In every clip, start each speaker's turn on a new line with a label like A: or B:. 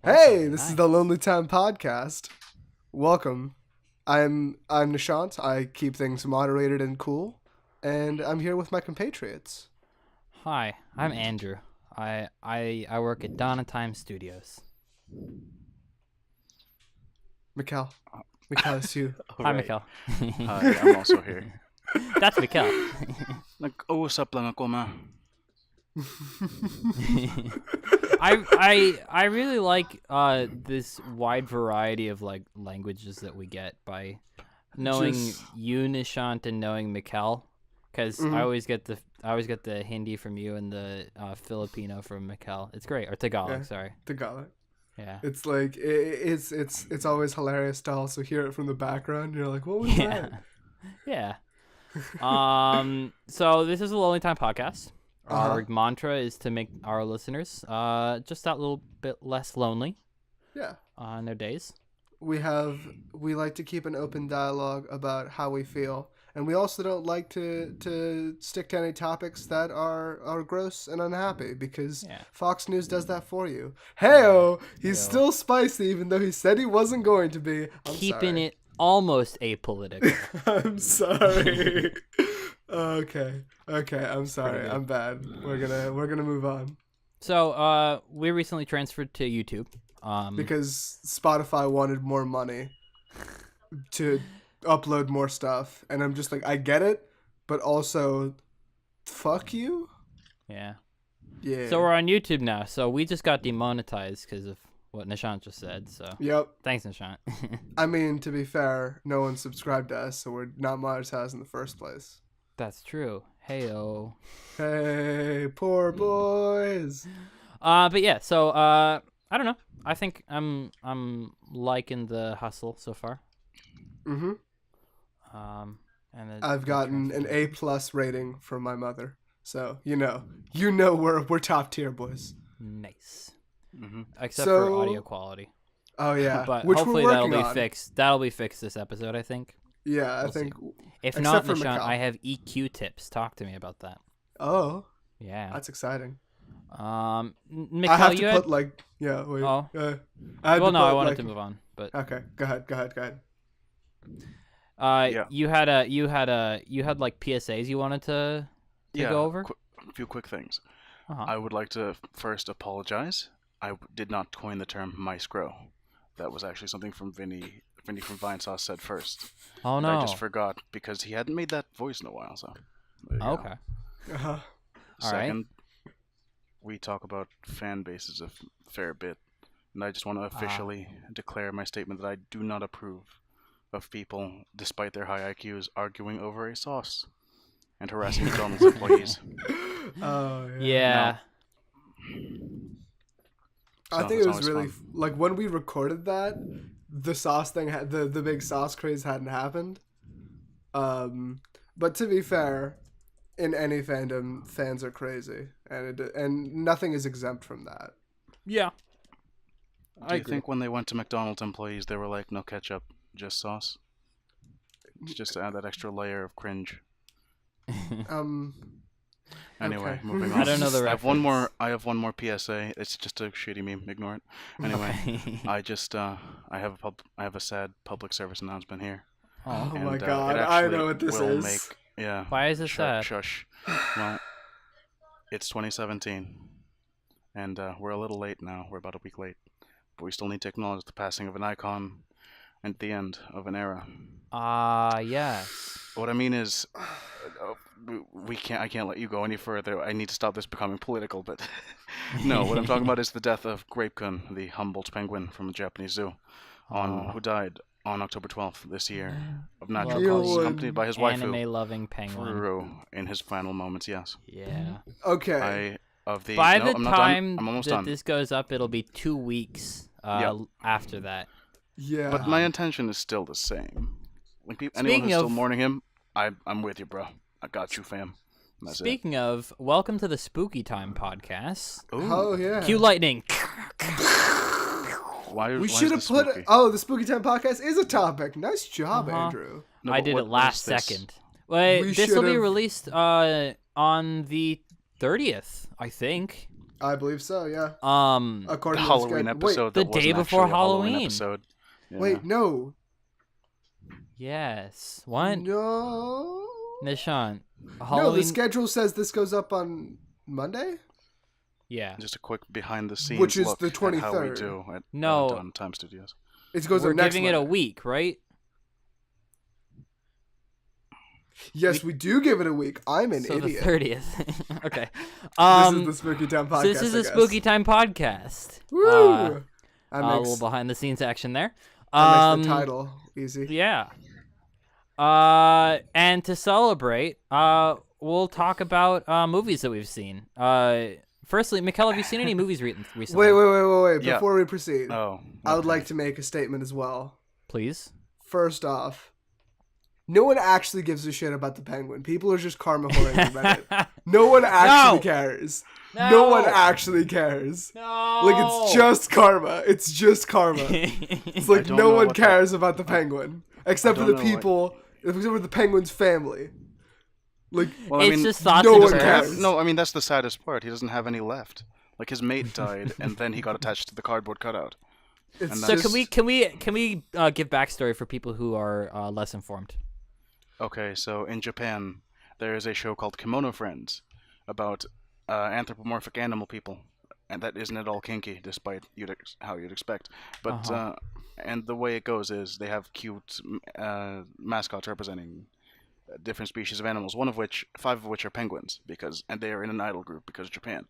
A: Hey, this is
B: Nice.
A: the Lonely Time Podcast. Welcome. I'm Nishant. I keep things moderated and cool, and I'm here with my compatriots.
B: Hi, I'm Andrew. I work at Dawn and Time Studios.
A: Mikkel. Mikkel, it's you.
B: Hi,
C: Alright.
B: Mikkel.
C: Hi, I'm also here.
B: That's Mikkel.
C: Nag-uusap lang ako, ma.
B: I really like this wide variety of like languages that we get by knowing
A: Just-
B: you, Nishant, and knowing Mikkel, because I always get the Hindi from you and the Filipino from Mikkel. It's great. Or Tagalog,
A: Yeah.
B: sorry.
A: Tagalog.
B: Yeah.
A: It's like it's always hilarious to also hear it from the background. You're like, what was
B: Yeah.
A: that?
B: Yeah. So this is a Lonely Time podcast.
A: Uh-huh.
B: Our mantra is to make our listeners just that little bit less lonely
A: Yeah.
B: in their days.
A: We like to keep an open dialogue about how we feel, and we also don't like to stick to any topics that are gross and unhappy, because
B: Yeah.
A: Fox News does that for you. Heyo, he's
B: Yo.
A: still spicy even though he said he wasn't going to be.
B: Keeping it almost apolitical.
A: I'm sorry. Okay, I'm sorry.
B: good.
A: I'm bad. We're gonna move on
B: So we recently transferred to YouTube.
A: because Spotify wanted more money to upload more stuff, and I'm just like, I get it, but also, fuck you.
B: Yeah.
A: Yeah.
B: So we're on YouTube now. So we just got demonetized because of what Nishant just said. So
A: Yep.
B: thanks, Nishant.
A: I mean, to be fair, no one subscribed to us, so we're not monetized in the first place.
B: That's true. Heyo.
A: Hey, poor boys.
B: But yeah, so I don't know. I think I'm liking the hustle so far.
A: Mm-hmm.
B: And
A: I've gotten an A+ rating from my mother, so you know we're top tier, boys.
B: Nice.
C: Mm-hmm.
B: Except for
A: So-
B: audio quality.
A: Oh yeah,
B: But
A: which
B: hopefully
A: we're
B: that'll
A: working
B: be
A: on.
B: fixed. That'll be fixed this episode, I think.
A: Yeah, I
B: We'll
A: think.
B: If
A: Except
B: not,
A: for
B: Nishant,
A: Mikal.
B: I have EQ tips. Talk to me about that.
A: Oh,
B: Yeah.
A: that's exciting.
B: Mikal,
A: I have
B: you
A: to
B: had...
A: put like yeah. Wait.
B: Oh.
A: I had
B: Well,
A: to
B: no, I
A: put,
B: wanted
A: like-
B: to move on, but
A: Okay, go ahead.
C: Yeah.
B: you had like PSAs you wanted to go over.
C: A few quick things.
B: Uh-huh.
C: I would like to first apologize. I did not coin the term maestro. That was actually something from Vinny from Vine Sauce said first.
B: Oh
C: And
B: no.
C: I just forgot because he hadn't made that voice in a while, so. there you go.
B: Okay.
A: Uh-huh.
B: All right.
C: Second, we talk about fan bases a fair bit, and I just want to officially declare my statement that I do not approve of people, despite their high IQs, arguing over a sauce and harassing McDonald's employees.
A: Oh yeah.
B: Yeah.
A: I
C: So
A: think
C: it's
A: it was
C: always
A: really
C: fun.
A: like when we recorded that, the sauce thing had the big sauce craze hadn't happened. But to be fair, in any fandom, fans are crazy, and nothing is exempt from that.
B: Yeah.
C: Do you think when they went to McDonald's employees, they were like, no ketchup, just sauce? Just to add that extra layer of cringe.
A: Um,
C: Anyway,
A: Okay.
C: moving on.
B: I don't know the
C: I have one
B: reference.
C: more. I have one more PSA. It's just a shitty meme. Ignore it. Anyway,
B: Okay.
C: I just I have a sad public service announcement here.
A: oh
C: And,
A: my
C: it
A: god, I
C: actually
A: know what this
C: will
A: is.
C: Make, yeah.
B: Why is it sad?
C: Shush. Well, it's 2017, and we're a little late now. We're about a week late, but we still need to acknowledge the passing of an icon and the end of an era.
B: Yes.
C: What I mean is, we can't. I can't let you go any further. I need to stop this becoming political. But no, what I'm talking about is the death of Grapekun, the Humboldt penguin from the Japanese zoo, who died on October 12th this year of natural
A: Well,
C: causes,
A: Cute.
C: accompanied by his wife,
B: Anime-loving penguin.
C: Furu, in his final moments. Yes,
B: Yeah.
A: Okay,
B: By
C: no,
B: the
C: I'm not
B: time
C: done. I'm almost
B: that
C: done.
B: this goes up, it'll be 2 weeks after that.
A: yeah.
C: But my intention is still the same. Like anyone
B: Speaking
C: who's still
B: of-
C: mourning him, I'm with you, bro. I got you, fam. That's
B: Speaking of, welcome to the Spooky Time podcast.
C: it. Ooh.
A: Oh yeah.
B: Cue lightning.
C: Why
A: We
C: is
A: should have
C: this
A: put.
C: spooky?
A: Oh, the Spooky Time podcast is a topic. Nice job,
B: Uh-huh.
A: Andrew.
C: No,
B: I
C: but
B: did
C: what
B: it last
C: is this?
B: second. Wait,
A: We
B: this will be
A: should've-
B: released on the 30th, I think.
A: I believe so. Yeah.
C: The
A: According to
C: Halloween
A: schedule.
C: episode
B: The
C: that
B: day
C: wasn't
B: before
C: actually a Halloween
B: Halloween.
C: episode. Yeah.
A: Wait, no.
B: Yes. What?
A: No.
B: Nishant.
A: No, the
B: Halloween.
A: schedule says this goes up on Monday,
B: Yeah.
C: Just a quick behind the scenes
A: which is
C: look
A: the
C: at how we
A: 23rd.
C: do at
B: No.
C: Dawn Time Studios.
A: It goes
B: We're
A: up next
B: giving it a
A: Monday.
B: week, right?
A: Yes, we do give it a week. I'm an
B: So the
A: idiot.
B: 30th. Okay.
A: This is the Spooky Time podcast.
B: So this is
A: I
B: a
A: guess.
B: Spooky Time podcast.
A: Woo! That
B: A
A: makes,
B: little behind the scenes action there.
A: that makes the title easy.
B: Yeah. And to celebrate, we'll talk about movies that we've seen. Firstly, Mikkel, have you seen any movies recently?
A: Wait.
C: Yeah.
A: Before we proceed,
C: Oh.
A: I would
C: okay.
A: like to make a statement as well.
B: Please.
A: First off, no one actually gives a shit about the penguin. People are just karma whoring about it. No one actually cares. No one actually cares.
B: No.
A: Like, it's just karma. It's just karma. It's like
C: don't
A: no
C: know
A: one
C: what
A: cares about the penguin. Except for
C: don't
A: the
C: know what-
A: people, except for the penguin's family. Like,
C: Well,
B: It's just thoughts
A: no
B: and
A: one
B: prayers.
A: cares.
C: No, I mean that's the saddest part. He doesn't have any left. Like his mate died, and then he got attached to the cardboard cutout.
A: it's
C: And
B: So
A: just,
B: can we give backstory for people who are less informed?
C: Okay, so in Japan, there is a show called Kimono Friends about anthropomorphic animal people, and that isn't at all kinky, despite how you'd expect. But and the way it goes is they have cute mascots representing different species of animals. Five of which are penguins, and they are in an idol group because Japan.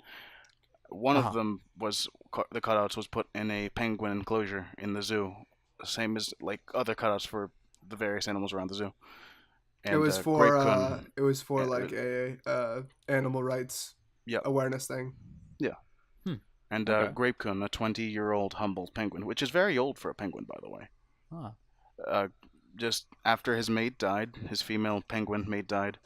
C: One of them was the cutouts was put in a penguin enclosure in the zoo, same as like other cutouts for the various animals around the zoo. And,
A: it was
C: Grape-kun-
A: for like a animal rights
C: Yep.
A: awareness thing.
C: And
B: Okay.
C: Grape-kun, a 20-year-old Humboldt penguin, which is very old for a penguin, by the way.
B: Huh.
C: Just after his mate died, his female penguin mate died,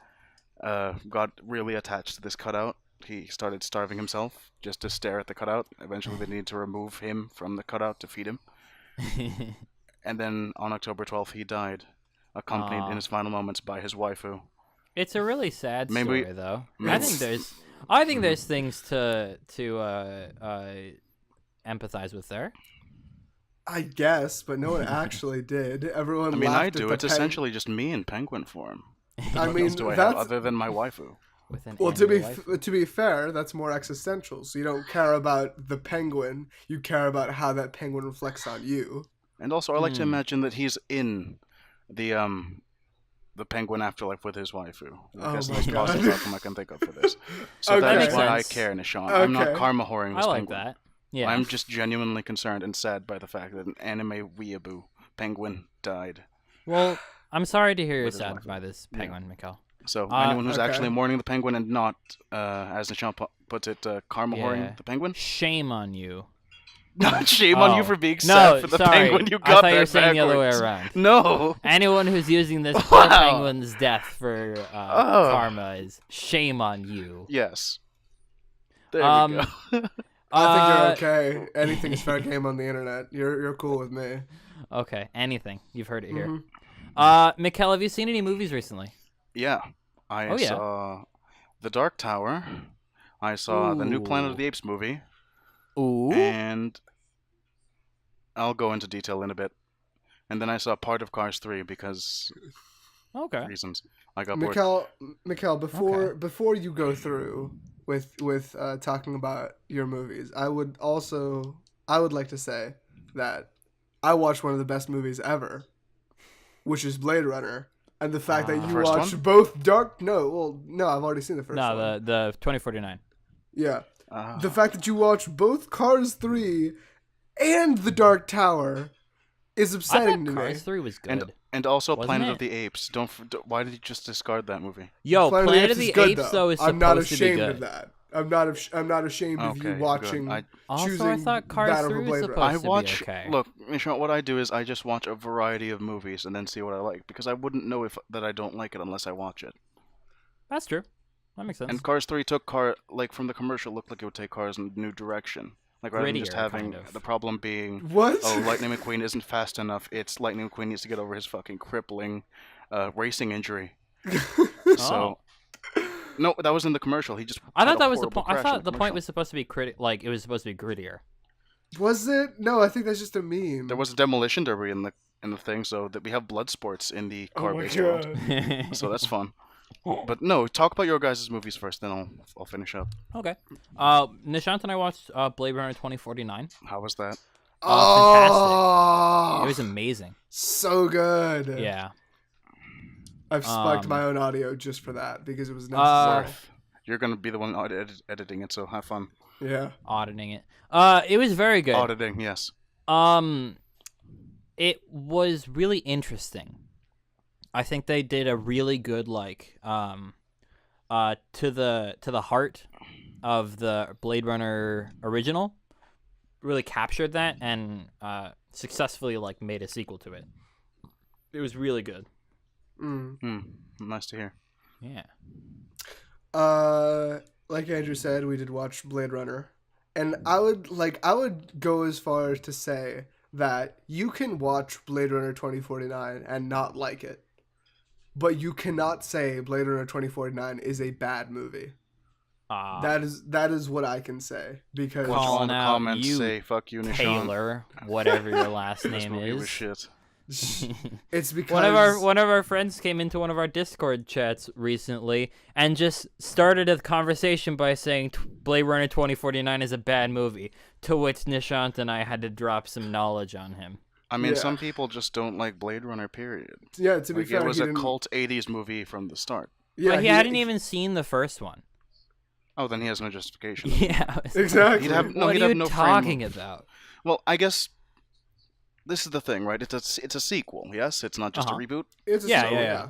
C: got really attached to this cutout. He started starving himself just to stare at the cutout. Eventually, they needed to remove him from the cutout to feed him. And then on October 12th, he died, accompanied in his final moments by his waifu.
B: It's a really sad
C: Maybe-
B: story, though.
C: maybe-
B: I think there's things to empathize with there.
A: I guess, but no one actually did. Everyone.
C: I mean, I
A: laughed at
C: do.
A: the
C: It's essentially just me in penguin form.
A: I
C: What
A: mean,
C: else do I have
A: that's
C: other than my waifu?
B: With an
A: well.
B: angry wife.
A: To be fair, that's more existential. So you don't care about the penguin. You care about how that penguin reflects on you.
C: And also, I like to imagine that he's in the penguin afterlife with his waifu.
A: Oh
C: That's the
A: my
C: most
A: God.
C: positive outcome I can think of for this. So
A: Okay.
C: that's
A: That makes
C: why I
B: sense.
C: care, Nishan. I'm not
A: Okay.
C: karma whoring
B: I
C: this
B: like
C: penguin.
B: that. Yeah.
C: I'm just genuinely concerned and sad by the fact that an anime weeaboo penguin died.
B: Well, I'm sorry to hear you're
C: With his
B: sad
C: wife.
B: by this penguin, Mikkel.
C: So anyone who's
A: okay.
C: actually mourning the penguin and not, as Nishan puts it, karma
B: Yeah.
C: whoring the penguin,
B: Shame on you.
C: shame on you
B: Oh.
C: for being
B: No,
C: sad for the
B: sorry.
C: penguin. You
B: I
C: got
B: thought you were
C: that
B: saying the other way
C: backwards.
B: around.
C: No.
B: Anyone who's using this poor
C: Wow.
B: penguin's death for
C: Oh.
B: karma is shame on you.
C: Yes. There
B: Um,
C: we go.
A: I think you're okay. Anything is fair game on the internet. You're cool with me.
B: Okay, anything. You've heard it here.
A: Mhm.
B: Mikkel, have you seen any movies recently?
C: Yeah. I
B: Oh, yeah.
C: saw The Dark Tower. I saw the new Planet of
B: Ooh.
C: the Apes movie.
B: Ooh.
C: And I'll go into detail in a bit. And then I saw part of Cars 3 because
B: Okay.
C: reasons. I got bored.
A: Mikkel, before you go through with talking about your movies, I would like to say that I watched one of the best movies ever, which is Blade Runner, and the fact that you
C: First
A: watched
C: one?
A: both I've already seen the first
B: No,
A: one.
B: the 2049.
A: Yeah,
C: Ah.
A: the fact that you watched both Cars 3 and The Dark Tower is
B: I
A: upsetting
B: thought
A: to
B: Cars
A: me.
B: 3 was good.
C: And also
B: Wasn't
C: Planet
B: it?
C: of the Apes. Why did you just discard that movie?
B: Yo, Planet of the
A: is good,
B: Apes though is supposed
A: I'm not
B: to be
A: ashamed
B: good.
A: of that. I'm not ashamed of
C: Okay,
A: you
C: good.
A: watching.
C: I-
B: Also,
A: choosing
B: I thought Cars
A: that
B: 3
A: over
B: was
A: Blade
B: supposed
A: Runner.
C: I
B: to
C: watch.
B: be okay.
C: Look, Michelle, what I do is I just watch a variety of movies and then see what I like because I wouldn't know that I don't like it unless I watch it.
B: That's true. That makes sense.
C: And Cars 3 took from the commercial looked like it would take Cars in a new direction. Like rather than just
B: Grittier,
C: having
B: kind of.
C: the problem being,
A: What?
C: oh, Lightning McQueen isn't fast enough. It's Lightning McQueen needs to get over his fucking crippling racing injury. So No, that was in the commercial. He just
B: I
C: had
B: thought
C: a
B: that was the
C: horrible
B: point. I
C: crash in
B: thought the point
C: commercial.
B: was supposed to be like it was supposed to be grittier.
A: Was it? No, I think that's just a meme.
C: There was a demolition derby in the thing, so that we have blood sports in the
A: Oh my
C: car-based world.
A: god.
C: So that's fun. But no, talk about your guys' movies first, then I'll finish up.
B: Okay. Nishant and I watched Blade Runner 2049.
C: How was that?
A: Oh,
B: Fantastic. It was amazing.
A: so good.
B: Yeah.
A: I've spiked my own audio just for that because it was
B: Uh,
A: necessary.
C: You're gonna be the one editing it, so have fun.
A: Yeah.
B: Auditing it. It was very good.
C: Auditing, yes.
B: It was really interesting. I think they did a really good to the heart of the Blade Runner original. Really captured that and successfully made a sequel to it. It was really good.
C: Nice to hear.
B: Yeah.
A: Like Andrew said, we did watch Blade Runner, and I would go as far as to say that you can watch Blade Runner 2049 and not like it, but you cannot say Blade Runner 2049 is a bad movie. That is what I can say because
C: All in the
B: out
C: comments
B: you,
C: say fuck you, Nishan.
B: Taylor, whatever your last
C: This
B: name
C: movie
B: is.
C: was shit.
A: it's because
B: One of our friends came into one of our Discord chats recently and just started a conversation by saying Blade Runner 2049 is a bad movie, to which Nishant and I had to drop some knowledge on him.
C: I mean,
A: Yeah.
C: some people just don't like Blade Runner, period.
A: Yeah, to be
C: Like,
A: fair,
C: it was
A: he
C: a
A: didn't-
C: cult 80s movie from the start.
A: Yeah,
B: But he hadn't even seen the first one.
C: Oh, then he has no justification.
B: Yeah.
A: exactly.
C: He'd have, no,
B: What
C: he'd
B: are
C: have
B: you
C: no
B: talking
C: frame of-
B: about?
C: Well, I guess this is the thing, right? It's a sequel, yes? It's not just a reboot.
A: It's a
B: Yeah,
A: sequel,
B: yeah.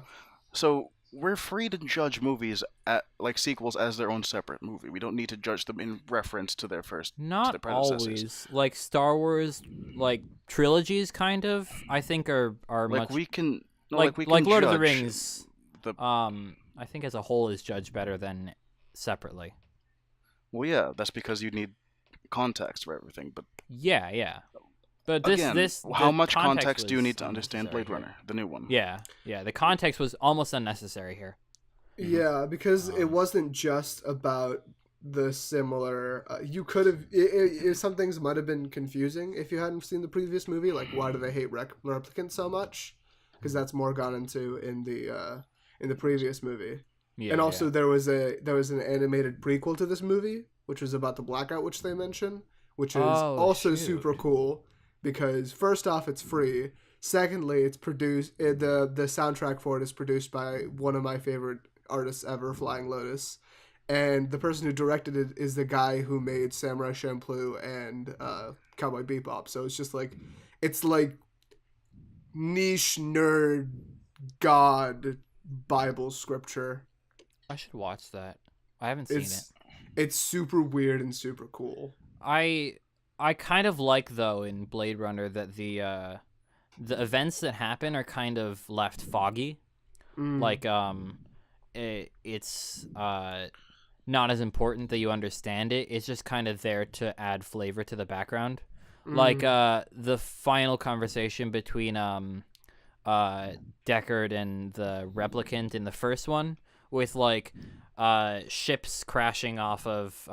C: So we're free to judge movies like sequels as their own separate movie. We don't need to judge them in reference to their to
B: Not
C: their predecessors.
B: always. Like Star Wars, trilogies, kind of. I think are
C: Like
B: much
C: we can, no,
B: like
C: we can
B: Lord of the
C: judge
B: Rings.
C: the-
B: I think as a whole is judged better than separately.
C: Well, yeah, that's because you need context for everything. But
B: Yeah. But this
C: again,
B: this
C: how
B: the
C: much context do you
B: was
C: need to understand Blade
B: unnecessary
C: Runner, the new one?
B: here. Yeah. The context was almost unnecessary here.
A: Yeah, because it wasn't just about the similar. You could have. Some things might have been confusing if you hadn't seen the previous movie. Like, why do they hate replicants so much? Because that's more gone into in the previous movie.
B: Yeah.
A: And also there was an animated prequel to this movie, which was about the blackout, which they mention, which is also
B: shoot.
A: super cool because first off, it's free. Secondly, it's produced. The soundtrack for it is produced by one of my favorite artists ever, Flying Lotus, and the person who directed it is the guy who made Samurai Champloo and Cowboy Bebop. So it's just it's like niche nerd god Bible scripture.
B: I should watch that. I haven't seen it.
A: It's super weird and super cool.
B: I kind of like though in Blade Runner that the events that happen are kind of left foggy. It's not as important that you understand it. It's just kind of there to add flavor to the background. The final conversation between Deckard and the replicant in the first one with ships crashing off of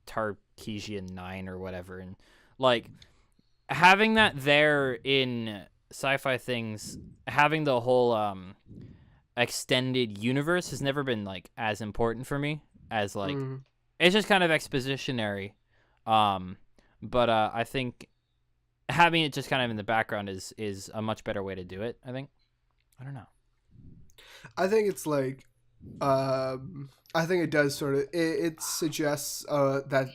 B: Tarkesian 9 or whatever, and having that there in sci-fi things, having the whole extended universe has never been as important for me as it's just kind of expositionary, but I think having it just kind of in the background is a much better way to do it. I don't know.
A: I think it's I think it does sort of it suggests that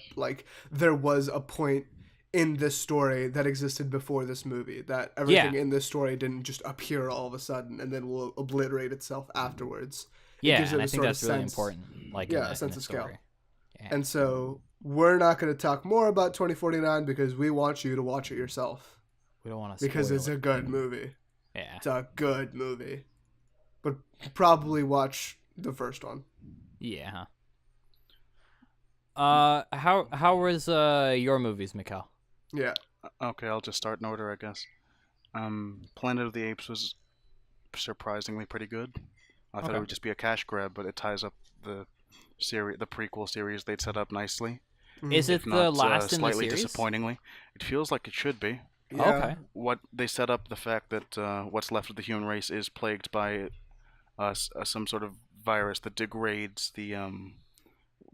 A: there was a point in this story that existed before this movie, that everything in this story didn't just appear all of a sudden and then will obliterate itself afterwards.
B: Yeah, and I think that's really important.
A: A sense of scale.
B: Yeah.
A: And so we're not going to talk more about 2049 because we want you to watch it yourself.
B: We don't want to
A: because it's a good movie.
B: Yeah,
A: it's a good movie, but probably watch the first one.
B: Yeah. How was your movies, Mikkel?
A: Yeah.
C: Okay, I'll just start in order, I guess. Planet of the Apes was surprisingly pretty good. I thought it
B: Okay.
C: would just be a cash grab, but it ties up the prequel series they'd set up nicely,
A: Mm.
B: Is
C: if
B: it the
C: not
B: last in the
C: slightly
B: series?
C: disappointingly. It feels like it should be.
A: Yeah.
B: Okay.
C: What they set up the fact that what's left of the human race is plagued by some sort of virus that degrades the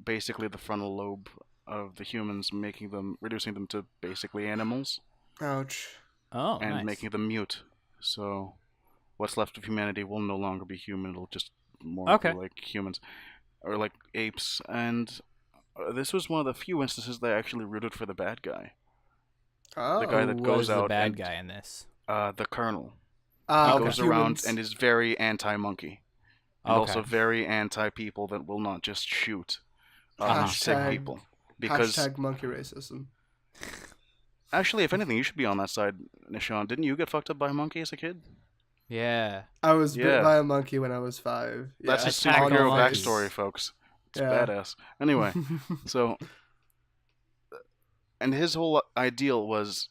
C: basically the frontal lobe of the humans, reducing them to basically animals
A: Ouch.
B: Oh,
C: and
B: nice.
C: making them mute. So what's left of humanity will no longer be human. It'll just more be
B: Okay.
C: like humans or like apes. And this was one of the few instances that I actually rooted for the bad guy, the guy
A: Oh.
B: Who
C: that
B: was
C: goes
B: the
C: out
B: bad
C: and
B: guy in this?
C: the colonel. He
A: Ah,
B: Okay.
C: goes around
A: humans.
C: and is very anti-monkey, and
B: Okay.
C: also very anti-people that will not just shoot
B: Uh-huh.
C: sick
A: Hashtag
C: people. Because
A: hashtag monkey racism.
C: actually, if anything, you should be on that side, Nishan. Didn't you get fucked up by a monkey as a kid?
B: Yeah.
A: I was bit
C: Yeah.
A: by a monkey when I was 5.
C: That's
A: Yeah.
C: his
B: Attack of the
C: superhero
B: monkeys.
C: backstory, folks. It's
A: Yeah.
C: badass. Anyway, so and his whole ideal was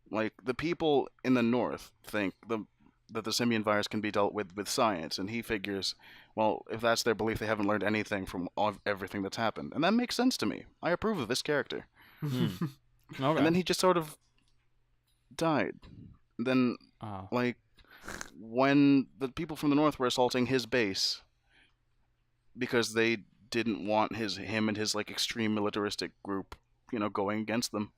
C: like the people in the north think that the simian virus can be dealt with science, and he figures, well, if that's their belief, they haven't learned anything from everything that's happened, and that makes sense to me. I approve of this character.
B: Hmm.
C: And
B: Okay.
C: then he just sort of died. Then,
B: Oh.
C: like, when the people from the north were assaulting his base because they didn't want him and his like extreme militaristic group, going against them.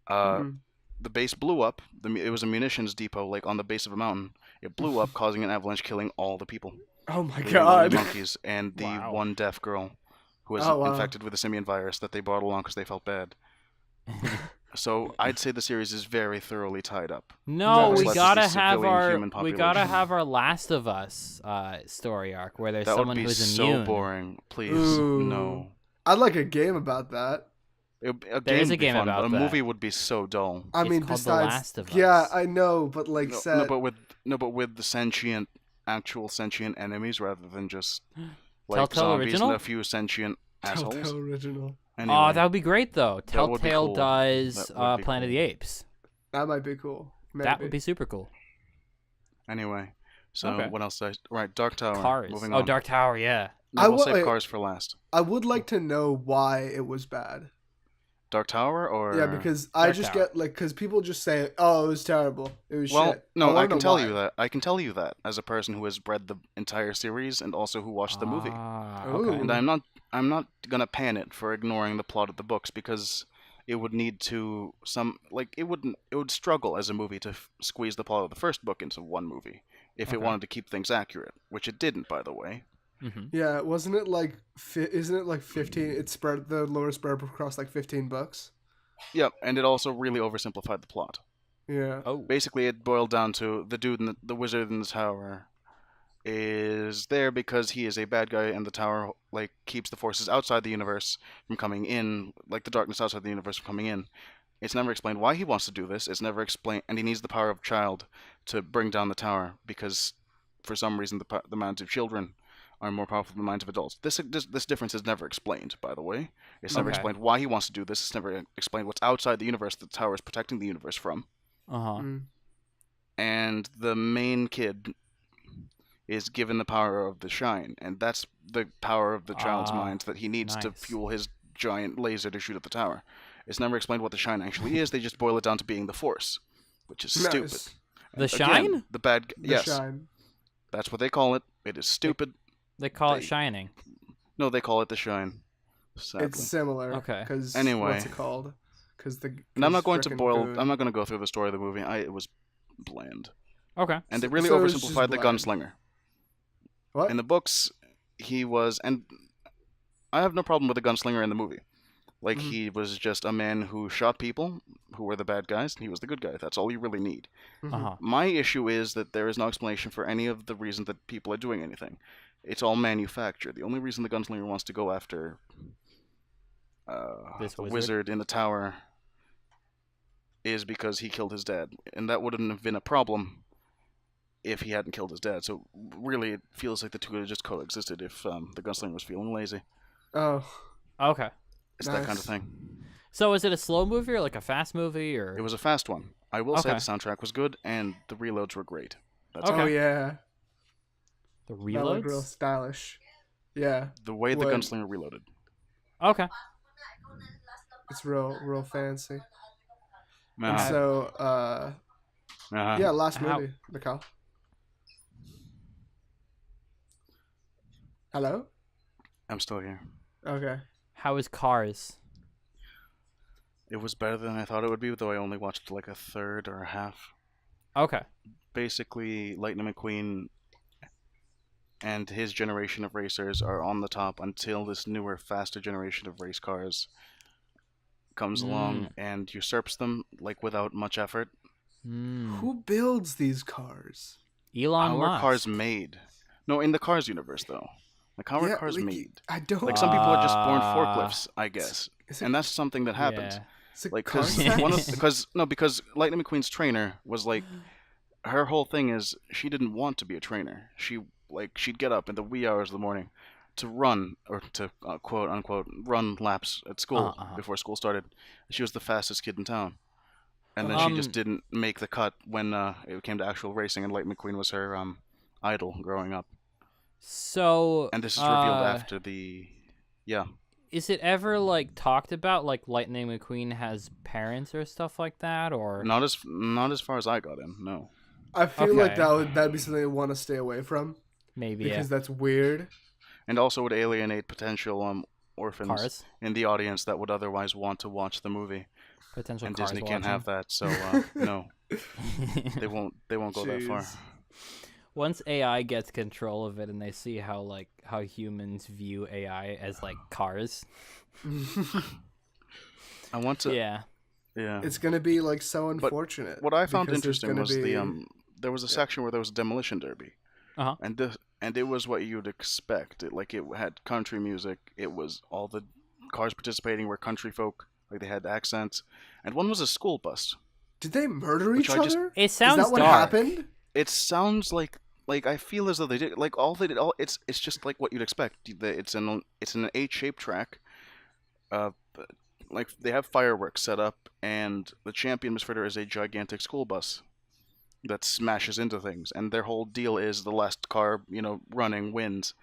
A: Mhm.
C: The base blew up. It was a munitions depot, like on the base of a mountain. It blew up, causing an avalanche, killing all the people,
A: Oh my
C: leaving only
A: god.
C: monkeys and the
B: Wow.
C: one deaf girl who was
A: Oh, wow.
C: infected with the simian virus that they brought along because they felt bad. So I'd say the series is very thoroughly tied up.
B: No,
A: What's
B: we
A: left is
B: gotta
C: the
B: have
C: civilian
B: our
C: human
B: we gotta
C: population.
B: have our Last of Us story arc where there's
C: That
B: someone
C: would be
B: who's
C: so
B: immune.
C: boring. Please,
A: Ooh.
C: no.
A: I'd like a game about that.
B: There is a
C: would be
B: game
C: fun,
B: about
C: but a
B: that.
C: movie would be so dull.
A: I
B: It's
A: mean,
B: called The
A: besides,
B: Last of
A: yeah,
B: Us.
A: I know, but like
C: No, but with the actual sentient enemies rather than just like
B: Telltale
C: zombies
B: original?
C: and a few sentient assholes.
A: Telltale original.
C: Anyway,
B: Oh, that would be great though.
C: That would be
B: Telltale
C: cool.
B: does
C: That would be
B: Planet of the
C: cool.
B: Apes.
A: That might be cool. Maybe.
B: That would be super cool.
C: anyway. So
B: Okay.
C: what else? Right, Dark Tower.
B: Cars.
C: Moving
B: Oh,
C: on.
B: Dark Tower. Yeah.
C: No,
A: I
C: we'll
A: will-
C: save
A: wait.
C: Cars for last.
A: I would like to know why it was bad.
C: Dark Tower or
A: Yeah, because I
B: Dark
A: just
B: Tower.
A: get like, because people just say, "Oh, it was terrible. It was
C: well,
A: shit."
C: no, I
A: wanna
C: can
A: know
C: tell
A: why.
C: you that. I can tell you that as a person who has read the entire series and also who watched the movie.
B: Ah,
A: Ooh.
B: okay.
C: And I'm not gonna pan it for ignoring the plot of the books because it would need to it would struggle as a movie to squeeze the plot of the first book into one movie if it
B: Okay.
C: wanted to keep things accurate, which it didn't, by the way.
B: Mm-hmm.
A: Yeah, wasn't it like? Isn't it like 15? It spread the lore spread across like 15 books.
C: Yep, and it also really oversimplified the plot.
A: Yeah.
B: Oh.
C: Basically, it boiled down to the dude, the wizard in the tower, is there because he is a bad guy, and the tower like keeps the forces outside the universe from coming in, like the darkness outside the universe from coming in. It's never explained why he wants to do this. It's never explained, and he needs the power of child to bring down the tower because, for some reason, the minds of children are more powerful than the minds of adults. This difference is never explained, by the way. It's never
B: Okay.
C: explained why he wants to do this. It's never explained what's outside the universe that the tower is protecting the universe from.
B: Uh huh.
A: Mm.
C: And the main kid is given the power of the shine, and that's the power of the child's
B: Ah,
C: mind that he needs to
B: nice.
C: fuel his giant laser to shoot at the tower. It's never explained what the shine actually is. They just boil it down to being the force, which is stupid.
A: Nice.
B: The
C: Again,
B: shine?
C: the bad.
A: The
C: Yes,
A: shine.
C: that's what they call it. It is stupid.
B: They call it
C: They-
B: shining.
C: No, they call it the shine. Sadly.
A: It's similar.
B: Okay.
A: Because
C: Anyway.
A: what's it called? Because the.
C: And I'm
A: 'cause
C: not going to
A: frickin'
C: boil.
A: Boone-
C: I'm not going to go through the story of the movie. It was bland,
B: Okay.
C: and they really
A: So it was just
C: oversimplified the
A: bland.
C: gunslinger.
A: What?
C: In the books, he was, and I have no problem with the gunslinger in the movie. Like,
A: Mhm.
C: he was just a man who shot people, who were the bad guys, and he was the good guy. That's all you really need.
A: Mhm.
B: Uh huh.
C: My issue is that there is no explanation for any of the reason that people are doing anything. It's all manufactured. The only reason the gunslinger wants to go after
B: This
C: the
B: wizard?
C: wizard in the tower is because he killed his dad, and that wouldn't have been a problem if he hadn't killed his dad. So really, it feels like the two could have just coexisted if the gunslinger was feeling lazy.
A: Oh.
B: Okay.
C: It's that kind of
A: Nice.
C: thing.
B: So is it a slow movie or like a fast movie or?
C: It was a fast one. I will say
B: Okay.
C: the soundtrack was good, and the reloads were great. That's
B: Okay.
A: Oh yeah.
B: The
A: That look real
B: reloads.
A: stylish. Yeah.
C: The way the
A: What?
C: gunslinger reloaded.
B: Okay.
A: It's real fancy. And
C: Uh-huh.
A: so, yeah, last
B: How
A: movie, Mikal. Hello?
C: I'm still here.
A: Okay.
B: how is Cars?
C: It was better than I thought it would be, though I only watched like a third or a half.
B: Okay.
C: Basically, Lightning McQueen and his generation of racers are on the top until this newer, faster generation of race cars comes along and usurps them, like without much effort.
A: Who builds these cars?
B: Elon
C: How are
B: Musk.
C: cars made? No, in the Cars universe, though. Like, how are cars
A: like,
C: made?
A: I don't.
C: Like, some people are just born forklifts, I guess.
A: Is it,
C: And that's something that happens.
B: Yeah.
A: is it
C: Like,
A: car
C: because
A: sex?
C: because Lightning McQueen's trainer was like, her whole thing is she didn't want to be a trainer. She'd get up in the wee hours of the morning to run, or to quote unquote run laps at school before school started. She was the fastest kid in town, and then she just didn't make the cut when it came to actual racing. And Lightning McQueen was her idol growing up.
B: So.
C: And this is revealed after the, yeah.
B: Is it ever like talked about like Lightning McQueen has parents or stuff like that, or
C: Not as far as I got in. No.
A: I feel like
B: Okay.
A: that'd be something I want to stay away from
B: maybe
A: because that's weird.
C: And also would alienate potential orphans
B: Cars?
C: in the audience that would otherwise want to watch the movie.
B: Potential
C: And
B: Cars
C: Disney can't
B: watching.
C: have that, so no, they won't go that far.
A: Jeez.
B: Once AI gets control of it and they see how humans view AI as like cars.
C: I want to.
B: Yeah.
C: Yeah.
A: It's gonna be like so unfortunate.
C: What I found
A: because there's
C: interesting
A: gonna
C: was
A: be...
C: the there was a section where there was a demolition derby.
B: Uh-huh.
C: And it was what you'd expect. It had country music. It was all the cars participating were country folk, like they had accents, and one was a school bus.
A: Did they murder
C: Which
A: each
C: I just-
A: other?
B: It sounds
A: Is that what
B: dark.
A: happened?
C: It sounds like I feel as though they did like all they did. It's just like what you'd expect. It's an H-shaped track. Like they have fireworks set up, and the champion misfritter is a gigantic school bus that smashes into things, and their whole deal is the last car running wins.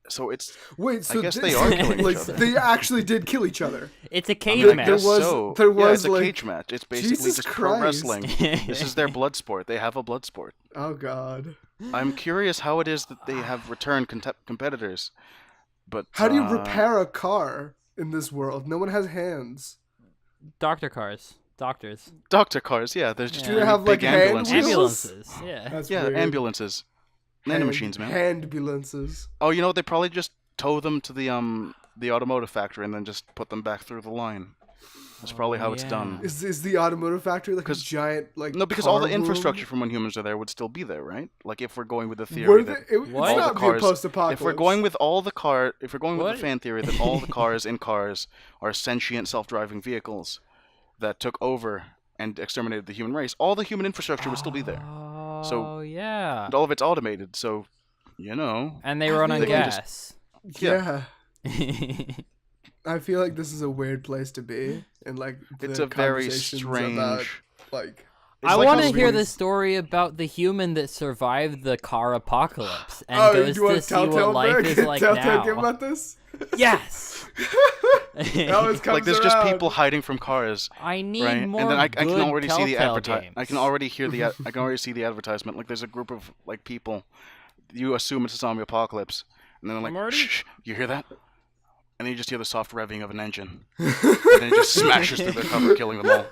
C: So it's
A: Wait, so
C: I guess they are killing
A: like,
C: each other.
A: They actually did kill each other.
B: It's a
C: I
B: cage
C: mean, I
B: match.
C: guess
A: was-
C: so.
A: there
C: Yeah,
A: was,
C: it's a
A: like-
C: cage match. It's basically
A: Jesus
C: just pro
A: Christ.
C: wrestling. This is their blood sport. They have a blood sport.
A: Oh God.
C: I'm curious how it is that they have returned competitors. But
A: How do you repair a car in this world? No one has hands.
B: Doctor cars. Doctors.
C: doctor cars? Yeah, there's just
B: Do they
C: really
A: have,
C: big
A: like, hand
C: ambulances.
A: wheels?
B: Ambulances. Yeah.
A: That's
C: Yeah,
A: weird.
C: ambulances. Nanomachines, man.
A: Ambulances.
C: Oh, you know what? They probably just tow them to the automotive factory and then just put them back through the line. That's probably how it's
B: yeah.
C: done.
A: Is the automotive factory like a
C: 'Cause-
A: giant like
C: No, because
A: car
C: all the
A: room?
C: infrastructure from when humans are there would still be there, right? Like if we're going with the
A: Were
C: theory
A: they,
C: that
A: it's
B: What?
A: not
C: all the
A: being
C: cars,
A: post-apocalypse.
C: if we're going with
B: What?
C: the fan theory that all the cars in cars are sentient self-driving vehicles that took over and exterminated the human race, all the human infrastructure would still be there.
B: Oh, yeah.
C: And all of it's automated, so you know.
B: And they run on
A: They
C: can
B: gas.
A: yeah. I feel like this is a weird place to be, and like the
C: It's a very
A: conversations
C: strange.
A: about, like
C: It's
B: I
C: like
B: want
C: how
B: to hear
C: we-
B: the story about the human that survived the car apocalypse and
A: oh,
B: goes
A: you want
B: to
A: to
B: see what
A: Telltale
B: life
A: Berg?
B: is like
A: Telltale game
B: now.
A: about this?
B: Yes.
A: That always comes
C: Like there's just
A: around.
C: people hiding from cars,
B: I need
C: right?
B: more
C: And then I
B: good
C: can already see the
B: Telltale
C: advertisement.
B: games.
C: I can already hear the I can already see the advertisement. Like there's a group of like people, you assume it's a zombie apocalypse, and then they're
B: I'm
C: like,
B: already-
C: shh, you hear that? And then you just hear the soft revving of an engine, and then it just smashes through their cover, killing them all.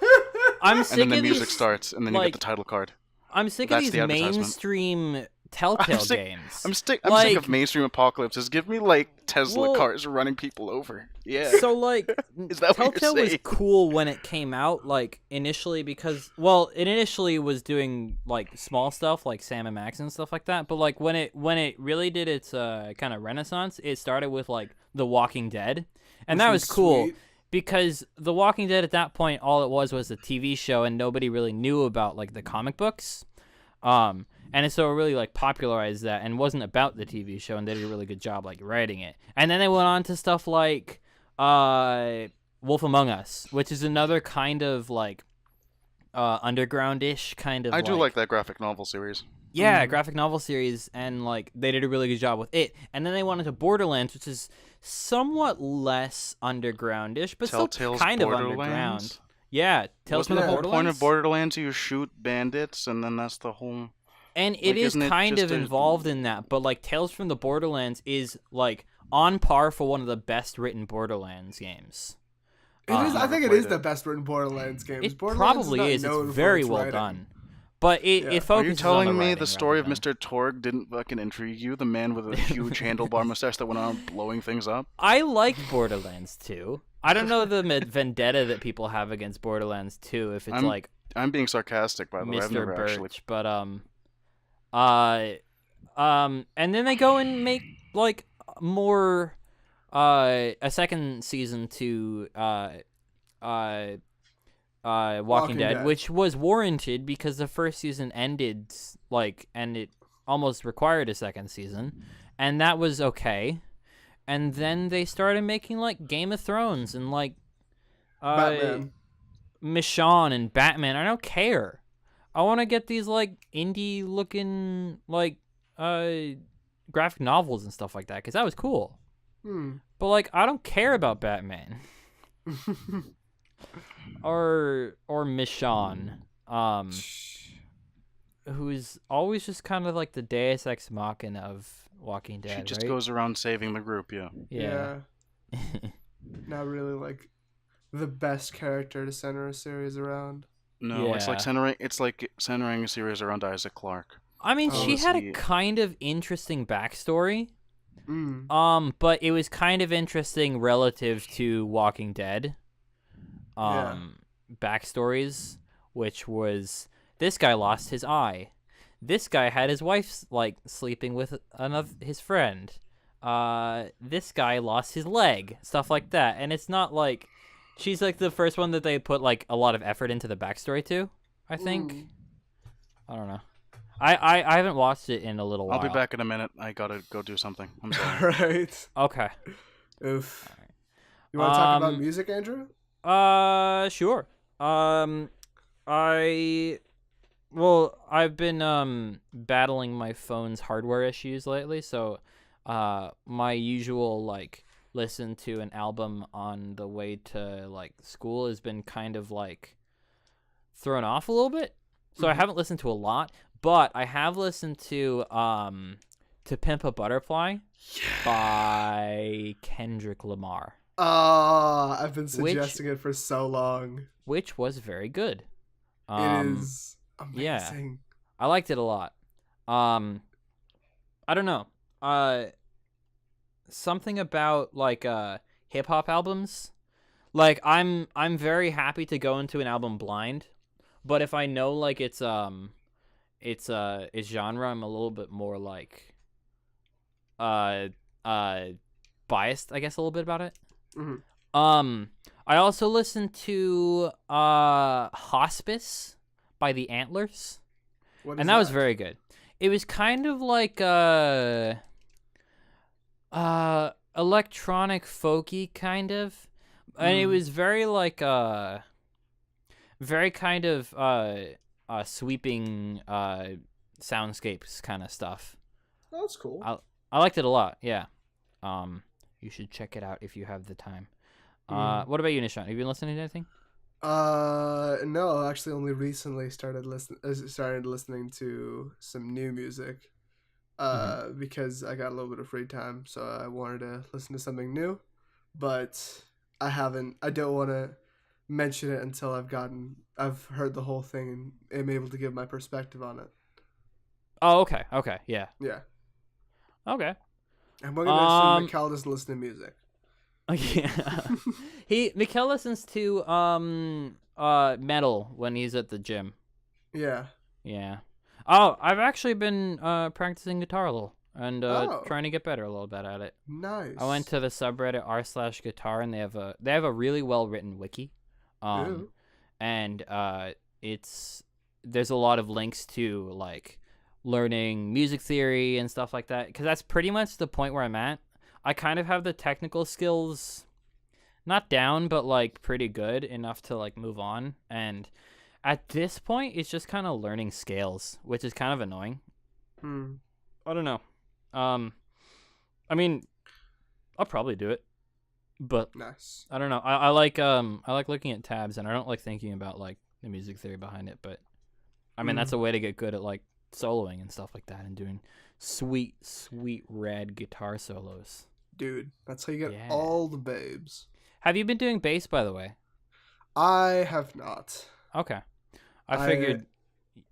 B: I'm
C: And
B: sick
C: then the
B: of
C: music
B: these.
C: starts, and then you
B: like,
C: get the title card.
B: I'm sick
C: That's
B: of
C: the
B: these
C: advertisement.
B: mainstream Telltale
C: sick-
B: games.
C: I'm sick
B: Like-
C: of mainstream apocalypses. Give me like Tesla
B: Well-
C: cars running people over. Yeah.
B: So like
C: Is that what you're
B: Telltale was
C: saying?
B: cool when it came out, like initially because it initially was doing like small stuff like Sam and Max and stuff like that. But like when it really did its kind of renaissance, it started with like The Walking Dead, and that was cool
A: sweet.
B: because The Walking Dead at that point all it was a TV show and nobody really knew about like the comic books. And so it really like popularized that and wasn't about the TV show, and they did a really good job like writing it. And then they went on to stuff like Wolf Among Us, which is another kind of like underground-ish kind of
C: I do like that graphic novel series.
B: Yeah, graphic novel series, and like they did a really good job with it. And then they went into Borderlands, which is somewhat less undergroundish, but still
C: Telltale's
B: kind of underground.
C: Borderlands.
B: Yeah, Tales from
C: Wasn't
B: the
C: the whole point of
B: Borderlands.
C: Borderlands you shoot bandits, and then that's the whole.
B: And it
C: Like,
B: is
C: isn't it
B: kind
C: just
B: of
C: a?
B: involved in that, but like Tales from the Borderlands is like on par for one of the best written Borderlands games.
A: It is. I
C: Never
A: think it
C: played
A: is
C: it.
A: the best written Borderlands games.
B: It
A: Borderlands
B: probably
A: is.
B: is.
A: Not
B: It's
A: known for
B: very
A: its
B: well
A: writing.
B: done. But it
A: Yeah.
B: it
C: Are
B: focuses
C: you
B: on
C: telling
B: the
C: me
B: writing
C: the story of
B: rather than-
C: Mr. Torg didn't fucking intrigue you? The man with a huge handlebar mustache that went on blowing things up?
B: I liked Borderlands 2. I don't know the vendetta that people have against Borderlands 2 if it's like
C: I'm being sarcastic, by the way. I've
B: Mr.
C: never
B: Birch,
C: actually.
B: but and then they go and make like more a second season to uh Walking Dead, which was warranted because the first season ended like, and it almost required a second season, and that was okay. And then they started making like Game of Thrones and like
A: Batman.
B: Michonne and Batman. I don't care. I want to get these like indie looking like graphic novels and stuff like that because that was cool. But like I don't care about Batman or Michonne, who's always just kind of like the Deus Ex Machina of Walking Dead.
C: She just
B: right?
C: goes around saving the group, yeah.
B: Yeah.
A: Not really like the best character to center a series around.
C: No, it's like
B: Yeah.
C: centering a series around Isaac Clarke.
B: I mean,
A: Oh,
B: she had a
C: he-
B: kind of interesting backstory.
A: Mm.
B: But it was kind of interesting relative to Walking Dead.
A: Yeah.
B: Backstories, which was this guy lost his eye. This guy had his wife like sleeping with his friend. This guy lost his leg. Stuff like that. And it's not like she's like the first one that they put like a lot of effort into the backstory to, I think. I don't know. I haven't watched it in a little while.
C: I'll be back in a minute. I gotta go do something. I'm sorry.
A: Right.
B: Okay.
A: Oof. You want to talk about
B: Um,
A: music, Andrew?
B: Sure. I've been battling my phone's hardware issues lately, so my usual like listen to an album on the way to like school has been kind of like thrown off a little bit. So I haven't listened to a lot, but I have listened to Pimp a Butterfly by Kendrick Lamar,
A: I've been suggesting it for so long.
B: which was very good.
A: It is
B: yeah.
A: amazing.
B: I liked it a lot. I don't know. Something about like hip hop albums. Like I'm very happy to go into an album blind, but if I know like it's genre, I'm a little bit more like biased, I guess, a little bit about it. I also listened to Hospice by the Antlers.
A: What is
B: And that was very good. It was kind of like electronic folky kind of, and it was very like very kind of sweeping soundscapes kind of stuff.
A: That's cool.
B: I liked it a lot. Yeah. You should check it out if you have the time. What about you, Nishan? Have you been listening to anything?
A: No, actually, only recently started listening to some new music. Because I got a little bit of free time, so I wanted to listen to something new, but I don't want to mention it until I've heard the whole thing and am able to give my perspective on it.
B: Oh, okay. Okay. Yeah.
A: Yeah.
B: Okay.
A: I'm going to mention Mikhail doesn't listen to music.
B: Yeah. Mikhail listens to metal when he's at the gym.
A: Yeah.
B: Yeah. Oh, I've actually been practicing guitar a little and trying to get better a little bit at it.
A: Nice.
B: I went to the subreddit r/guitar and they have a really well written wiki.
A: Ooh.
B: And there's a lot of links to like learning music theory and stuff like that, because that's pretty much the point where I'm at. I kind of have the technical skills not down, but like pretty good enough to like move on. And at this point, it's just kind of learning scales, which is kind of annoying.
A: Hmm.
B: I don't know. I mean, I'll probably do it, but
A: Nice.
B: I don't know. I like looking at tabs, and I don't like thinking about like the music theory behind it. But I mean, that's a way to get good at like soloing and stuff like that, and doing sweet, sweet red guitar solos.
A: Dude, that's how you get
B: Yeah.
A: all the babes.
B: Have you been doing bass, by the way?
A: I have not.
B: Okay, I figured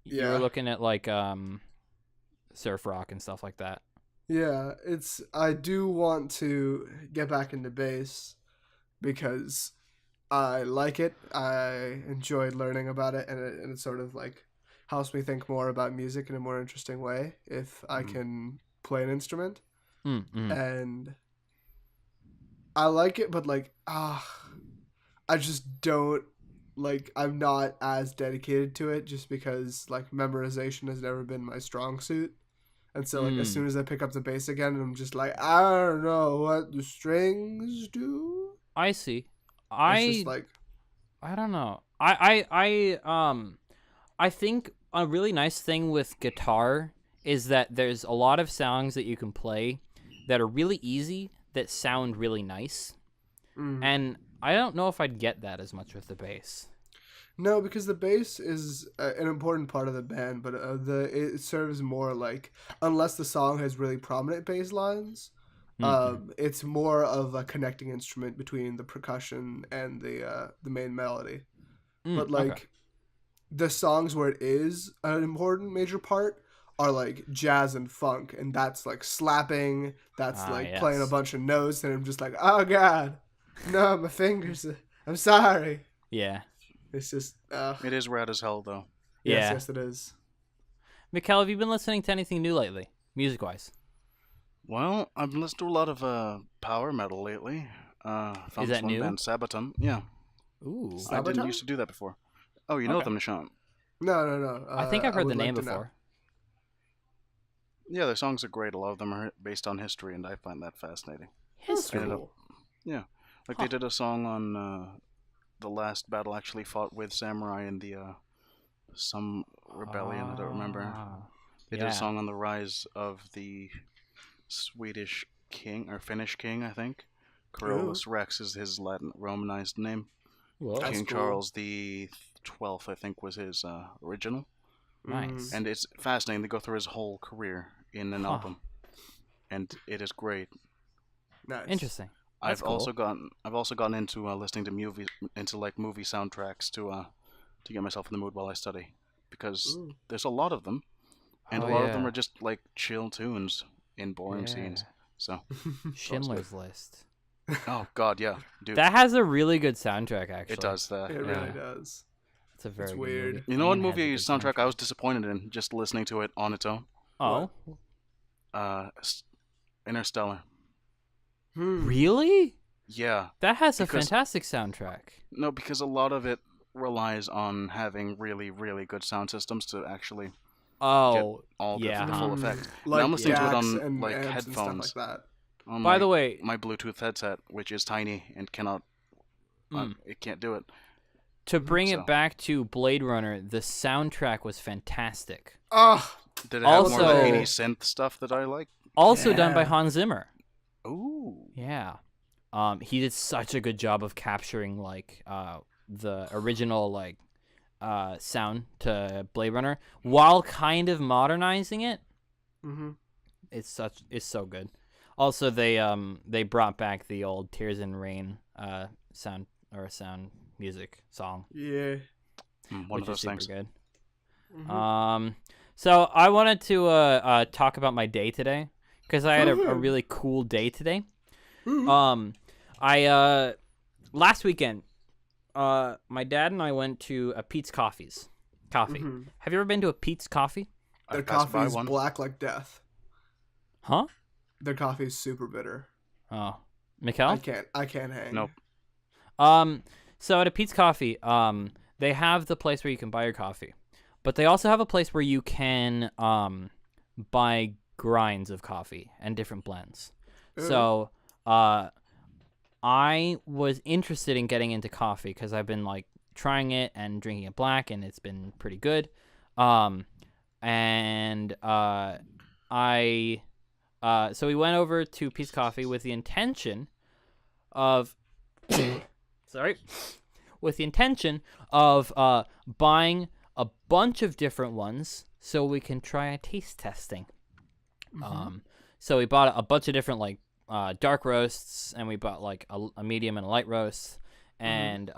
B: you were
A: yeah.
B: looking at like surf rock and stuff like that.
A: Yeah, I do want to get back into bass because I like it. I enjoyed learning about it, and it sort of like helps me think more about music in a more interesting way if I can play an instrument.
B: Mm-hmm.
A: And I like it, but like I just don't like. I'm not as dedicated to it just because like memorization has never been my strong suit. And so, like, as soon as I pick up the bass again, I'm just like, I don't know what the strings do.
B: I see.
A: It's just like,
B: I don't know. I think a really nice thing with guitar is that there's a lot of songs that you can play that are really easy that sound really nice. And I don't know if I'd get that as much with the bass.
A: no, because the bass is an important part of the band, but it serves more like, unless the song has really prominent bass lines, it's more of a connecting instrument between the percussion and the main melody. But like,
B: Okay.
A: the songs where it is an important major part are like jazz and funk, and that's like slapping, that's like playing a
B: yes.
A: bunch of notes, and I'm just like, oh god, no, my fingers, I'm sorry.
B: Yeah.
A: It's just
C: It is rad as hell, though.
A: yes,
B: Yeah.
A: yes it is.
B: Mikkel, have you been listening to anything new lately, music-wise?
C: Well, I've been listening to a lot of power metal lately. Found
B: Is
C: this
B: that
C: one
B: new?
C: band, Sabaton. Yeah,
B: Ooh.
C: I didn't
A: Sabaton?
C: used to do that before. Oh, you know
B: Okay.
C: them, Nishant.
A: No.
B: I think I've heard the
A: would like
B: name
A: to know.
B: before.
C: Yeah, their songs are great. A lot of them are based on history, and I find that fascinating.
A: That's
B: History.
A: cool.
C: Yeah, like
B: Huh.
C: they did a song on the last battle actually fought with samurai in the some rebellion. I don't remember. They did a song on the rise of the Swedish king or Finnish king, I think. Carolus Rex is his Latin Romanized name.
B: Whoa.
A: That's
C: King
A: cool.
C: Charles the 12th, I think, was his original.
B: Nice.
C: And it's fascinating. They go through his whole career in an
B: Huh.
C: album, and it is great.
A: Nice.
B: Interesting. That's
C: I've also gotten into listening to movie soundtracks to get myself in the mood while I study, because
A: Ooh.
C: there's a lot of them, and
B: Oh,
C: a lot of
B: yeah.
C: them are just like chill tunes in boring scenes. So,
B: Schindler's List.
C: oh god, yeah, dude,
B: That has a really good soundtrack, actually.
C: it does that.
A: It
C: yeah.
A: really does.
B: It's a very good
A: weird.
B: movie.
C: You know what
B: And has a
C: movie
B: good
C: soundtrack I was disappointed in just listening to it on its own?
B: Oh,
C: Interstellar.
B: really?
C: Yeah.
B: That has a
C: Because-
B: fantastic soundtrack.
C: No, because a lot of it relies on having really, really good sound systems to actually
B: Oh,
C: all
B: yeah.
C: the full effect.
A: Like
C: I'm listening to it
A: DACs
C: on
A: and
C: like
A: amps
C: headphones.
A: and stuff like
C: On
B: By
C: my,
B: the way,
C: my Bluetooth headset, which is tiny and cannot, it can't do it.
B: to bring
C: so-
B: it back to Blade Runner, the soundtrack was fantastic.
A: that. Oh,
C: Did it have more of
B: Also-
C: the 80s synth stuff that I like?
B: Also done by
A: Yeah.
B: Hans Zimmer.
C: Ooh.
B: Yeah. He did such a good job of capturing like the original like sound to Blade Runner while kind of modernizing it.
A: mm-hmm.
B: It's so good. Also, they brought back the old Tears in Rain sound music song,
A: Yeah.
C: One
B: which
C: of those
B: is super
C: things.
B: good.
A: Mm-hmm.
B: So I wanted to talk about my day today because I had a really cool day today. I last weekend, my dad and I went to a Pete's Coffee.
A: Mm-hmm.
B: Have you ever been to a Pete's Coffee?
A: Their
C: I've passed
A: coffee
C: by
A: is
C: one.
A: black like death.
B: Huh?
A: Their coffee is super bitter.
B: Oh, Mikkel?
A: I can't hang.
C: Nope.
B: So at a Pete's Coffee, they have the place where you can buy your coffee, but they also have a place where you can buy grinds of coffee and different blends. So, I was interested in getting into coffee because I've been like trying it and drinking it black, and it's been pretty good. And so we went over to Peace Coffee with the intention of buying a bunch of different ones so we can try a taste testing. So we bought a bunch of different like dark roasts, and we bought like a medium and a light roast, and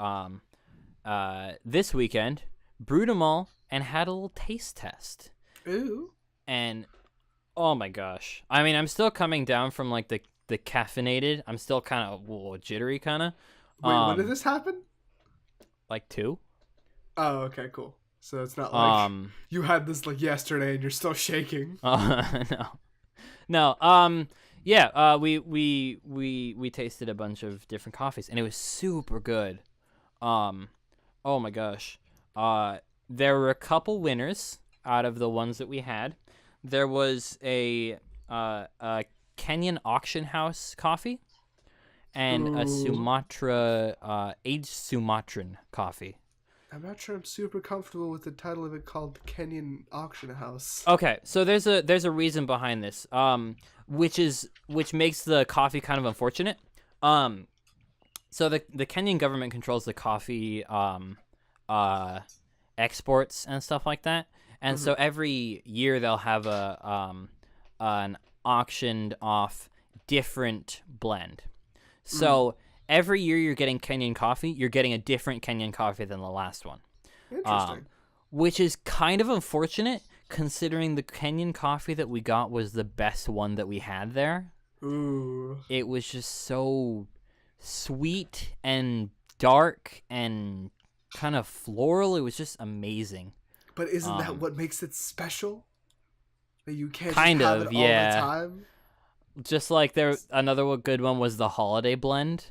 B: this weekend brewed them all and had a little taste test.
A: Ooh.
B: And oh my gosh, I mean, I'm still coming down from like the caffeinated. I'm still kind of a little jittery, kind of.
A: Wait, when did this happen?
B: Like 2.
A: Oh, okay, cool. So it's not like you had this like yesterday and you're still shaking.
B: No. Yeah. We tasted a bunch of different coffees, and it was super good. Oh my gosh. There were a couple winners out of the ones that we had. There was a Kenyan auction house coffee and a Sumatra aged Sumatran coffee.
A: I'm not sure I'm super comfortable with the title of it called Kenyan Auction House.
B: Okay, so there's a reason behind this, which makes the coffee kind of unfortunate. So the Kenyan government controls the coffee exports and stuff like that, and so every year they'll have an auctioned off different blend. So every year you're getting Kenyan coffee, you're getting a different Kenyan coffee than the last one.
A: Interesting.
B: Which is kind of unfortunate considering the Kenyan coffee that we got was the best one that we had there.
A: Ooh.
B: It was just so sweet and dark and kind of floral. It was just amazing.
A: But isn't that what makes it special? That you can't
B: kind
A: just have
B: of,
A: it all
B: yeah.
A: the time?
B: Just like another good one was the holiday blend.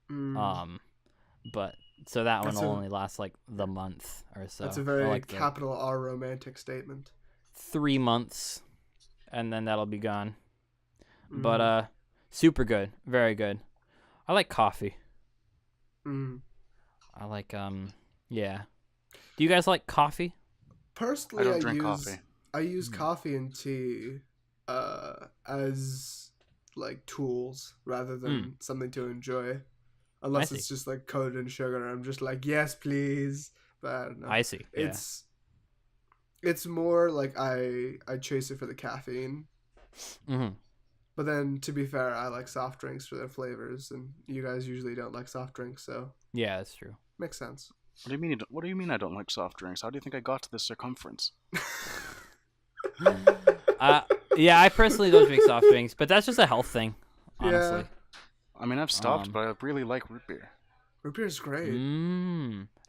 B: But so that one will only last like the month or so.
A: That's a very capital R romantic statement.
B: 3 months, and then that'll be gone. But super good, very good. I like coffee. I like yeah. Do you guys like coffee?
A: Personally,
C: I don't drink coffee.
A: I use coffee and tea as like tools rather than something to enjoy. Unless it's just like coated in sugar, I'm just like, yes, please. But I don't know.
B: I see. Yeah.
A: It's more like I chase it for the caffeine. But then, to be fair, I like soft drinks for their flavors, and you guys usually don't like soft drinks, so
B: yeah, that's true.
A: Makes sense.
C: What do you mean? What do you mean I don't like soft drinks? How do you think I got to this circumference?
B: Yeah, I personally don't drink soft drinks, but that's just a health thing, honestly.
A: Yeah.
C: I mean, I've stopped, but I really like root beer.
A: Root beer is great.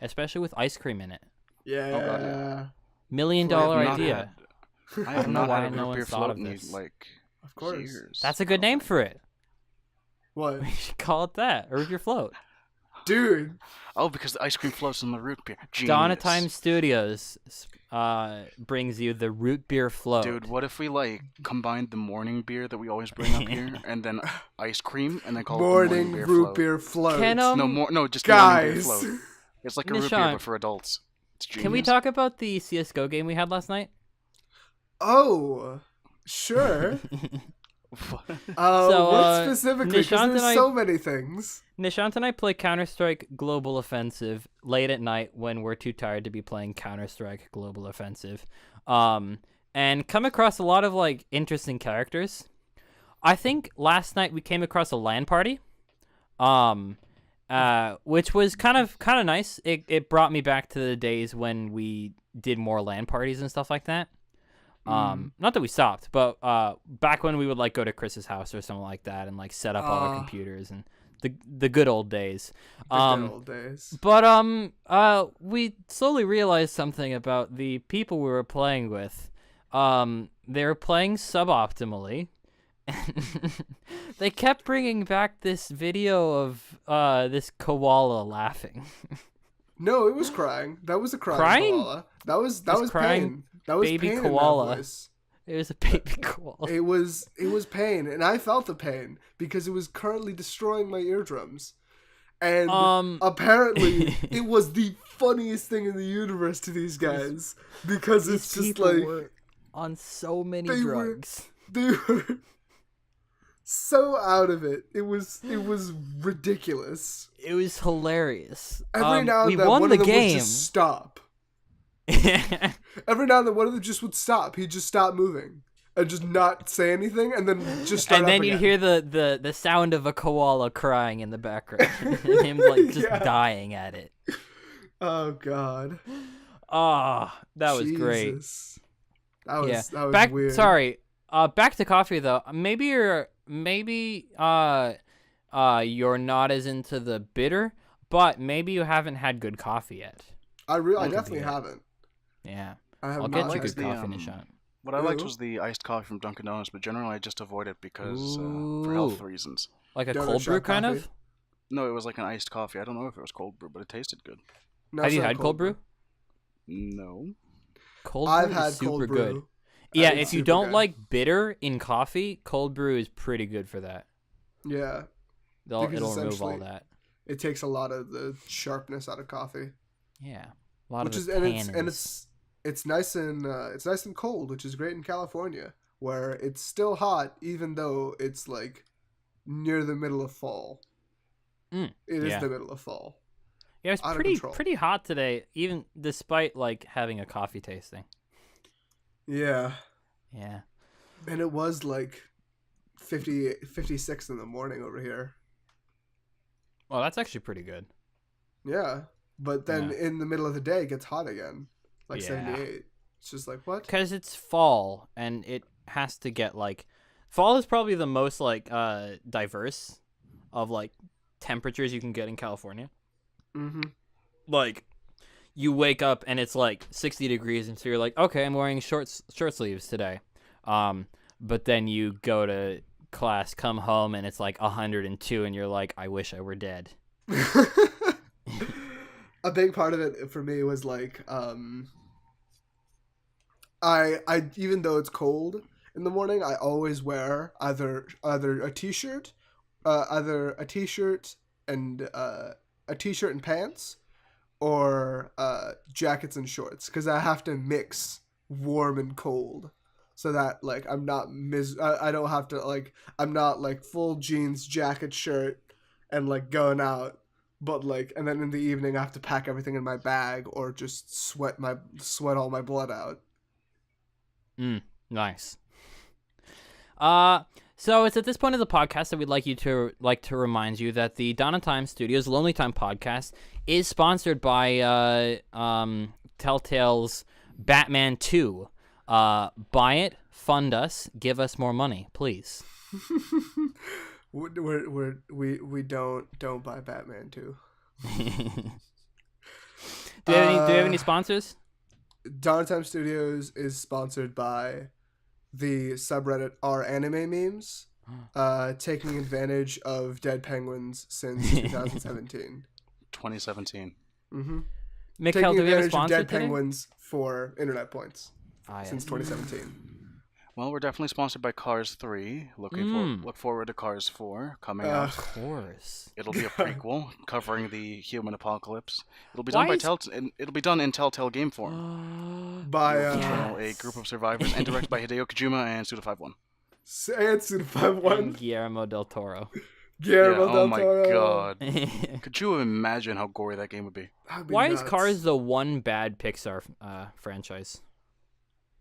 B: Especially with ice cream in it.
A: Yeah.
C: Oh, God, yeah.
B: $1 million idea.
C: I have not
B: why
C: had a
B: no
C: root
B: one
C: beer
B: thought
C: float
B: of
C: in
B: this.
C: like
A: Of course.
C: years.
B: That's a good name for it.
A: What?
B: We should call it that. Root beer float.
A: Dude.
C: Oh, because the ice cream floats in the root beer. Genius.
B: Donna Time Studios brings you the root beer float.
C: Dude, what if we like combined the morning beer that we always bring up here, and then ice cream, and then call it the morning beer
A: root
C: float?
A: beer float.
C: Just
A: guys.
C: morning beer float. It's like a root beer but for adults. It's genius.
B: Can we talk about the CS:GO game we had last night?
A: Oh, sure.
B: So,
A: what specifically? Because
B: Nishant
A: there's so many things.
B: Nishant and I play Counter-Strike Global Offensive late at night when we're too tired to be playing Counter-Strike Global Offensive, and come across a lot of like interesting characters. I think last night we came across a LAN party, which was kind of nice. It brought me back to the days when we did more LAN parties and stuff like that. Not that we stopped, but back when we would like go to Chris's house or something like that and like set up all our computers and the good old days.
A: The good old days.
B: But we slowly realized something about the people we were playing with. They were playing suboptimally. They kept bringing back this video of this koala laughing.
A: No, it was crying. That was a crying koala. That was
B: crying
A: pain. That was
B: baby
A: pain
B: koala.
A: in that voice.
B: It was a baby koala.
A: It was pain, and I felt the pain because it was currently destroying my eardrums. And apparently, it was the funniest thing in the universe to these guys because it's just
B: people
A: like
B: were on so many drugs.
A: They were so out of it. It was ridiculous.
B: It was hilarious.
A: Every now
B: we
A: and then,
B: won
A: one
B: the
A: of them would
B: game.
A: just stop.
B: And
A: Every now and then, one of them just would stop. He'd just stop moving and just not say anything, and then just start.
B: then
A: up
B: you'd
A: again.
B: hear the sound of a koala crying in the background, and him like just
A: Yeah.
B: dying at it.
A: Oh God.
B: Ah, that was great.
A: Jesus. That was
B: back.
A: weird.
B: Sorry. Back to coffee though. Maybe you're not as into the bitter, but maybe you haven't had good coffee yet.
A: I
B: could
A: definitely
B: be it.
A: haven't.
B: Yeah.
A: I have
B: I'll
A: not
B: get you
A: had
B: good
C: the,
B: coffee in a shot.
C: What I liked
A: Ooh.
C: was the iced coffee from Dunkin' Donuts, but generally I just avoid it because for
B: Ooh.
C: health reasons.
B: Like a
A: Donut
B: cold brew
A: shop
B: kind
A: coffee?
B: of?
C: No, it was like an iced coffee. I don't know if it was cold brew, but it tasted good.
A: No,
B: Have
A: it's
B: you
A: not
B: had cold brew?
C: No.
B: Cold
A: I've
B: brew
A: had
B: is super
A: cold brew.
B: good. Yeah,
A: It's
B: if you
A: super
B: don't
A: good.
B: like bitter in coffee, cold brew is pretty good for that.
A: Yeah,
B: It'll
A: Because
B: remove all
A: essentially-
B: that.
A: it takes a lot of the sharpness out of coffee,
B: Yeah. A lot
A: which
B: of
A: is
B: the
A: and
B: tannins.
A: it's nice and cold, which is great in California, where it's still hot even though it's like near the middle of fall. It is
B: yeah.
A: the middle of fall.
B: Yeah, it's
A: out of
B: pretty
A: control.
B: pretty hot today, even despite like having a coffee tasting.
A: Yeah,
B: Yeah.
A: and it was like 56 in the morning over here.
B: Well, that's actually pretty good.
A: Yeah, but then
B: Yeah.
A: in the middle of the day it gets hot again, like
B: Yeah.
A: 78. It's just like what?
B: Because it's fall and it has to get like fall is probably the most like diverse of like temperatures you can get in California.
A: Mm-hmm.
B: Like you wake up and it's like 60 degrees and so you're like, okay, I'm wearing short sleeves today. But then you go to class, come home and it's like 102 and you're like, I wish I were dead.
A: A big part of it for me was like I even though it's cold in the morning, I always wear either a t-shirt and a t-shirt and pants, or jackets and shorts, because I have to mix warm and cold so that like I'm not I don't have to like I'm not like full jeans, jacket, shirt and like going out, but like and then in the evening I have to pack everything in my bag or just sweat all my blood out.
B: Nice. So it's at this point of the podcast that we'd like to remind you that the Dawn of Time Studios Lonely Time podcast is sponsored by Telltale's Batman 2. Buy it, fund us, give us more money, please.
A: We don't buy Batman 2.
B: Do you have any sponsors?
A: Dawn of Time Studios is sponsored by the subreddit r/anime memes, taking advantage of dead penguins since 2017.
C: 2017.
A: Mm-hmm.
B: Mikhail,
A: Taking
B: do we have a
A: advantage of
B: sponsor
A: dead
B: today?
A: penguins for internet points
B: Yes.
A: since 2017.
C: Well, we're definitely sponsored by Cars 3. Look forward to Cars 4 coming out.
B: Of course.
C: It'll be a prequel covering the human apocalypse. It'll be
B: Why
C: done
B: is-
C: it'll be done in Telltale game form.
A: By
C: It'll channel a group of survivors and directed by Hideo Kojima and Suda51.
A: and Suda51,
B: Guillermo del Toro.
A: Guillermo del
C: Oh my
A: Toro.
C: god. Could you imagine how gory that game would be?
A: That'd be
B: Why is
A: nuts.
B: Cars the one bad Pixar franchise?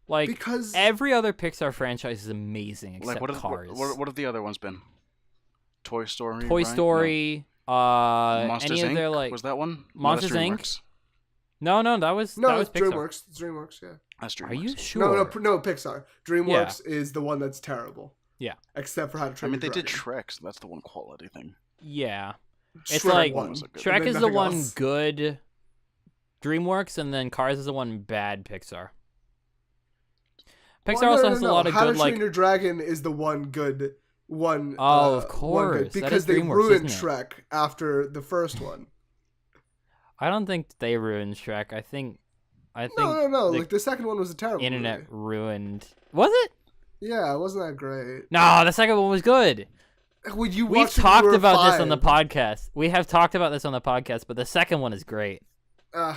B: Like
A: Because
B: every other Pixar franchise is amazing except
C: Like
B: Cars.
C: what have the other ones been? Toy Story.
B: Toy
C: right?
B: Story.
C: No. Monsters
B: Any of
C: Inc.
B: their like
C: Was that one?
B: Monsters,
C: no, that's
B: Inc.?
C: DreamWorks.
B: No, that was
A: it's
B: Pixar.
A: DreamWorks. It's DreamWorks, yeah.
C: That's DreamWorks.
B: Are you sure?
A: No, Pixar. DreamWorks is the one that's terrible.
B: Yeah.
A: Except for How to
C: I
A: Train
C: mean, they
A: Your
C: did
A: Dragon.
C: Shrek, so that's the one quality thing.
B: Yeah. It's
A: Shrek
B: like
A: one.
C: was a good-
B: Shrek
A: And
B: is
A: then
B: the
A: nothing
B: one
A: else.
B: good DreamWorks, and then Cars is the one bad Pixar. Pixar
A: Well,
B: also
A: no,
B: has a
A: no.
B: lot of
A: How
B: good
A: to
B: like.
A: Train Your Dragon is the one good one.
B: Oh, of
A: one
B: course.
A: good,
B: That
A: because
B: is
A: they
B: DreamWorks,
A: ruined
B: isn't it?
A: Shrek after the first one.
B: I don't think they ruined Shrek. I think
A: No.
B: the
A: Like the second one was a terrible
B: internet
A: movie.
B: ruined. Was it?
A: Yeah, it wasn't that great.
B: No, the second one was good.
A: When you
B: We've
A: watched it when
B: talked
A: you were
B: about this on the
A: 5.
B: podcast. We have talked about this on the podcast, but the second one is great.
A: Ugh,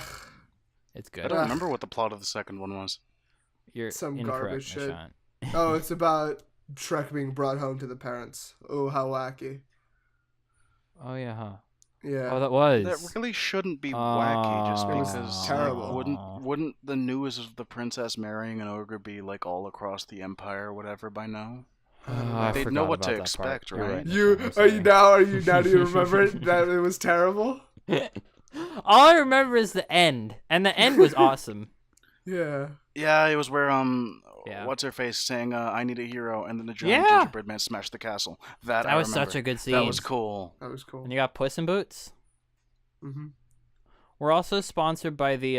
B: It's
C: I
B: good.
C: don't remember what the plot of the second one was.
B: You're
A: some
B: incorrect,
A: garbage shit.
B: Nishant.
A: oh, it's about Shrek being brought home to the parents. Oh, how wacky!
B: Oh yeah, huh?
A: Yeah,
B: Oh, that
C: That
B: was.
C: really shouldn't be wacky, just
A: It was
C: because like
A: terrible.
C: wouldn't the news of the princess marrying an ogre be like all across the empire or whatever by now?
A: I don't
B: I
C: Like
A: know.
C: they'd know
B: forgot
C: what to
B: about that part.
C: expect,
B: You're right,
C: right?
A: You
B: Nishan, I'm sorry.
A: are you now? Do you remember that it was terrible?
B: All I remember is the end, and the end was awesome.
A: Yeah.
C: Yeah, it was where
B: Yeah.
C: what's her face saying "I need a hero," and then the giant
B: Yeah.
C: gingerbread man smashed the castle. That
B: That
C: I
B: was
C: remember.
B: such a good scene.
C: That was cool.
A: That was cool.
B: And you got Puss in Boots.
A: Mm-hmm.
B: We're also sponsored by the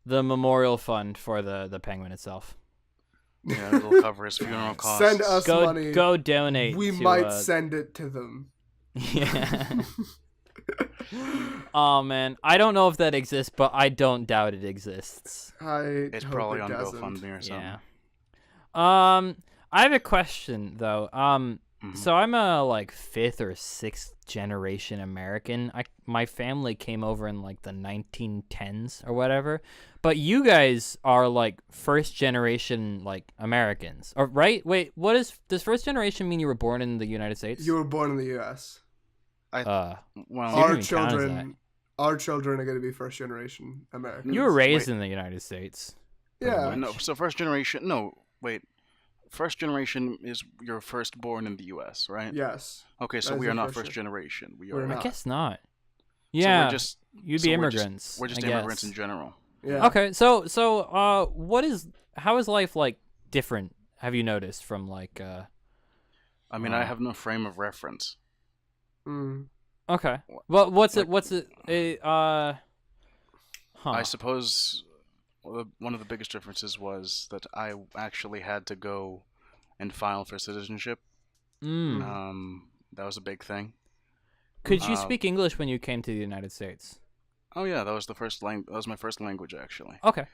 B: the memorial fund for the penguin itself.
C: Yeah, it'll cover his funeral costs.
A: Send us money.
B: Go donate.
A: We
B: to,
A: might send it to them.
B: Yeah. Oh man, I don't know if that exists, but I don't doubt it exists.
C: It's
A: hope
C: probably
A: it
C: on
A: doesn't.
C: GoFundMe or something.
B: Yeah. I have a question though.
C: Mhm.
B: So I'm a like 5th or 6th generation American. My family came over in like the 1910s or whatever, but you guys are like 1st generation like Americans, or right? Wait, does 1st generation mean you were born in the United States?
A: You were born in the U.S.
C: Well,
B: So you don't even count as that.
A: Our children are going to be first generation Americans.
B: You were raised in the United States.
A: Yeah.
C: no. So first generation. No, wait. First generation is you're first born in the U.S., right?
A: Yes.
C: Okay, so
A: That is
C: we
A: the
C: are not
A: first
C: first generation. We
A: We're
C: are.
B: I
A: not.
B: guess not.
C: So
B: Yeah,
C: we're just.
B: you'd
C: so
B: be
C: we're just-
B: immigrants.
C: We're just
B: I
C: immigrants
B: guess.
C: in general.
A: Yeah.
B: Okay, so how is life like different? Have you noticed from like
C: I mean, I have no frame of reference.
A: Mm.
B: Okay. Well, what's
C: Like- I
B: Huh.
C: suppose one of the biggest differences was that I actually had to go and file for citizenship.
B: Mm.
C: That was a big thing.
B: Could you
C: uh,
B: speak English when you came to the United States?
C: Oh yeah, that was the first that was my first language actually.
B: Okay.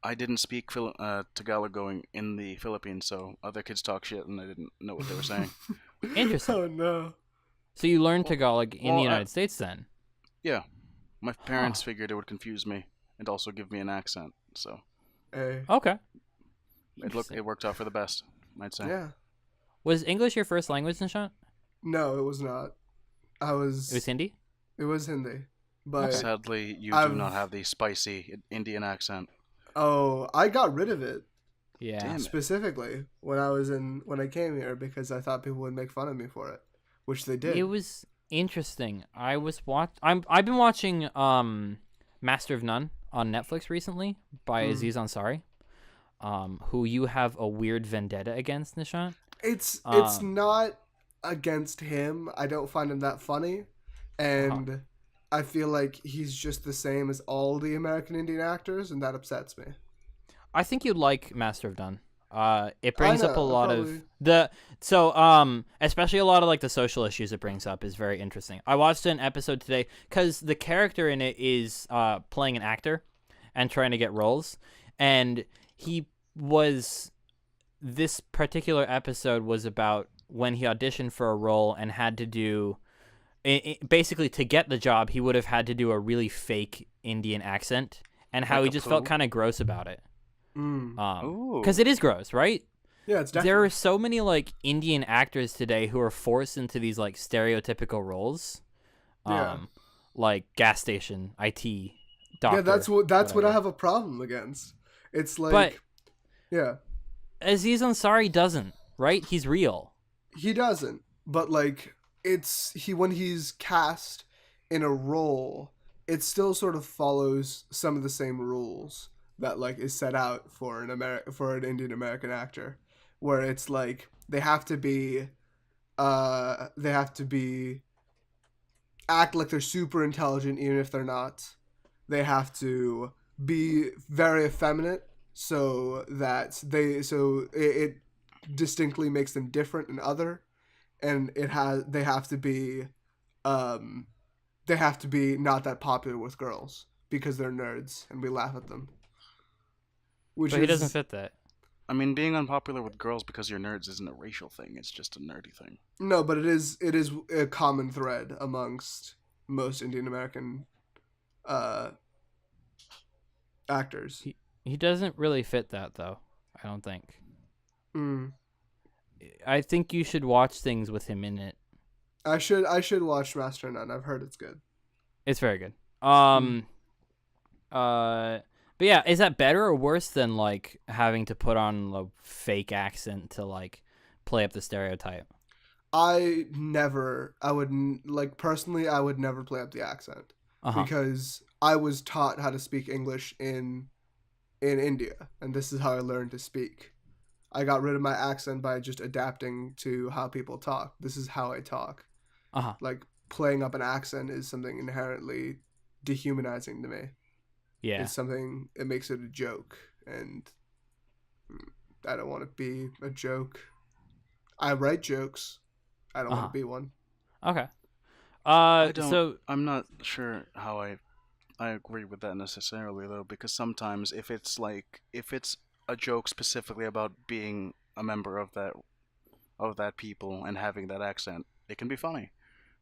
C: I didn't speak Tagalog going in the Philippines, so other kids talk shit and I didn't know what they were saying.
B: Interesting.
A: Oh no.
B: So you learned Tagalog in the
C: well,
B: United States then?
C: Yeah, my parents figured it would confuse me and also give me an accent, so
A: Hey.
B: Okay.
C: it worked out for the best, I'd say.
A: Yeah.
B: Was English your first language, Nishant?
A: No, it was not.
B: It was Hindi?
A: It was Hindi. But
C: Sadly, you do
A: I've-
C: not have the spicy Indian accent.
A: I got rid of it
B: Yeah.
C: Damn it.
A: specifically when I came here because I thought people would make fun of me for it, which they did.
B: It was interesting. I've been watching Master of None on Netflix recently by Aziz Ansari, who you have a weird vendetta against, Nishant.
A: It's
B: Um,
A: not against him. I don't find him that funny, and I feel like he's just the same as all the American Indian actors, and that upsets me.
B: I think you'd like Master of None. It brings up a
A: know,
B: lot
A: probably.
B: of especially a lot of like the social issues it brings up is very interesting. I watched an episode today because the character in it is playing an actor and trying to get roles, and this particular episode was about when he auditioned for a role and had to do basically to get the job he would have had to do a really fake Indian accent, and how
C: Like
B: he
C: a
B: just felt
C: poo?
B: kind of gross about it.
A: Mm.
C: Ooh.
B: Because it is gross, right?
A: Yeah, it's definitely.
B: There are so many like Indian actors today who are forced into these like stereotypical roles,
A: Yeah.
B: like gas station, IT, doctor.
A: Yeah, that's what I
B: whatever.
A: have a problem against. It's like,
B: But
A: yeah,
B: Aziz Ansari doesn't, right? He's real.
A: he doesn't. But like, when he's cast in a role, it still sort of follows some of the same rules that like is set out for an Indian American actor, where it's like they have to be act like they're super intelligent even if they're not. They have to be very effeminate so that it distinctly makes them different and other, and they have to be not that popular with girls because they're nerds and we laugh at them. Which
B: But he doesn't fit that.
C: I mean, being unpopular with girls because you're nerds isn't a racial thing. It's just a nerdy thing.
A: No, but it is a common thread amongst most Indian American actors.
B: He doesn't really fit that though. I don't think.
A: Mm.
B: I think you should watch things with him in it.
A: I should watch Master of None. I've heard it's good.
B: It's very good.
A: Mm.
B: But yeah, is that better or worse than like having to put on a fake accent to like play up the stereotype?
A: I would never play up the accent
B: Uh-huh.
A: because I was taught how to speak English in India, and this is how I learned to speak. I got rid of my accent by just adapting to how people talk. This is how I talk.
B: Uh-huh.
A: Like playing up an accent is something inherently dehumanizing to me.
B: Yeah.
A: It's something, it makes it a joke, and I don't want to be a joke. I write jokes. I don't want to be one.
B: Okay.
C: I don't.
B: So
C: I'm not sure how I agree with that necessarily though, because sometimes if it's a joke specifically about being a member of that people and having that accent, it can be funny.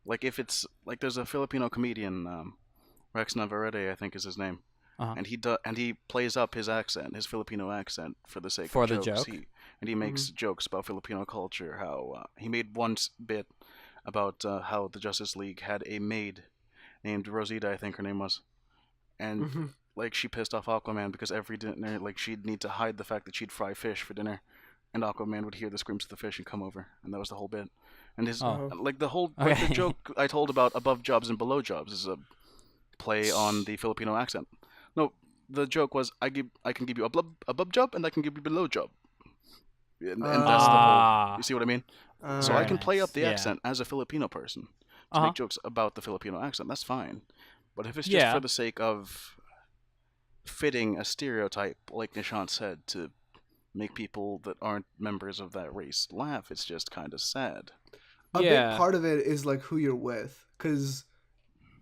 C: Like if it's like there's a Filipino comedian, Rex Navarrete, I think is his name,
B: uh-huh.
C: and he plays up his accent, his Filipino accent, for the sake
B: For
C: of
B: the
C: jokes.
B: joke?
C: He makes jokes about Filipino culture. How he made one bit about how the Justice League had a maid named Rosita, I think her name was, and
A: Mm-hmm.
C: like she pissed off Aquaman because every dinner like she'd need to hide the fact that she'd fry fish for dinner, and Aquaman would hear the screams of the fish and come over, and that was the whole bit. And his
B: Oh.
A: Oh.
C: like the whole
B: Okay.
C: like the joke I told about above jobs and below jobs is a play on the Filipino accent. No, the joke was I can give you above job and I can give you below job, and that's the whole. You see what I mean? So I
B: Very
C: can play up
B: nice.
C: the
B: Yeah.
C: accent as a Filipino person to
B: Uh-huh.
C: make jokes about the Filipino accent. That's fine. But if it's just
B: Yeah.
C: for the sake of fitting a stereotype, like Nishant said, to make people that aren't members of that race laugh, it's just kind of sad.
A: A big
B: Yeah.
A: part of it is like who you're with, because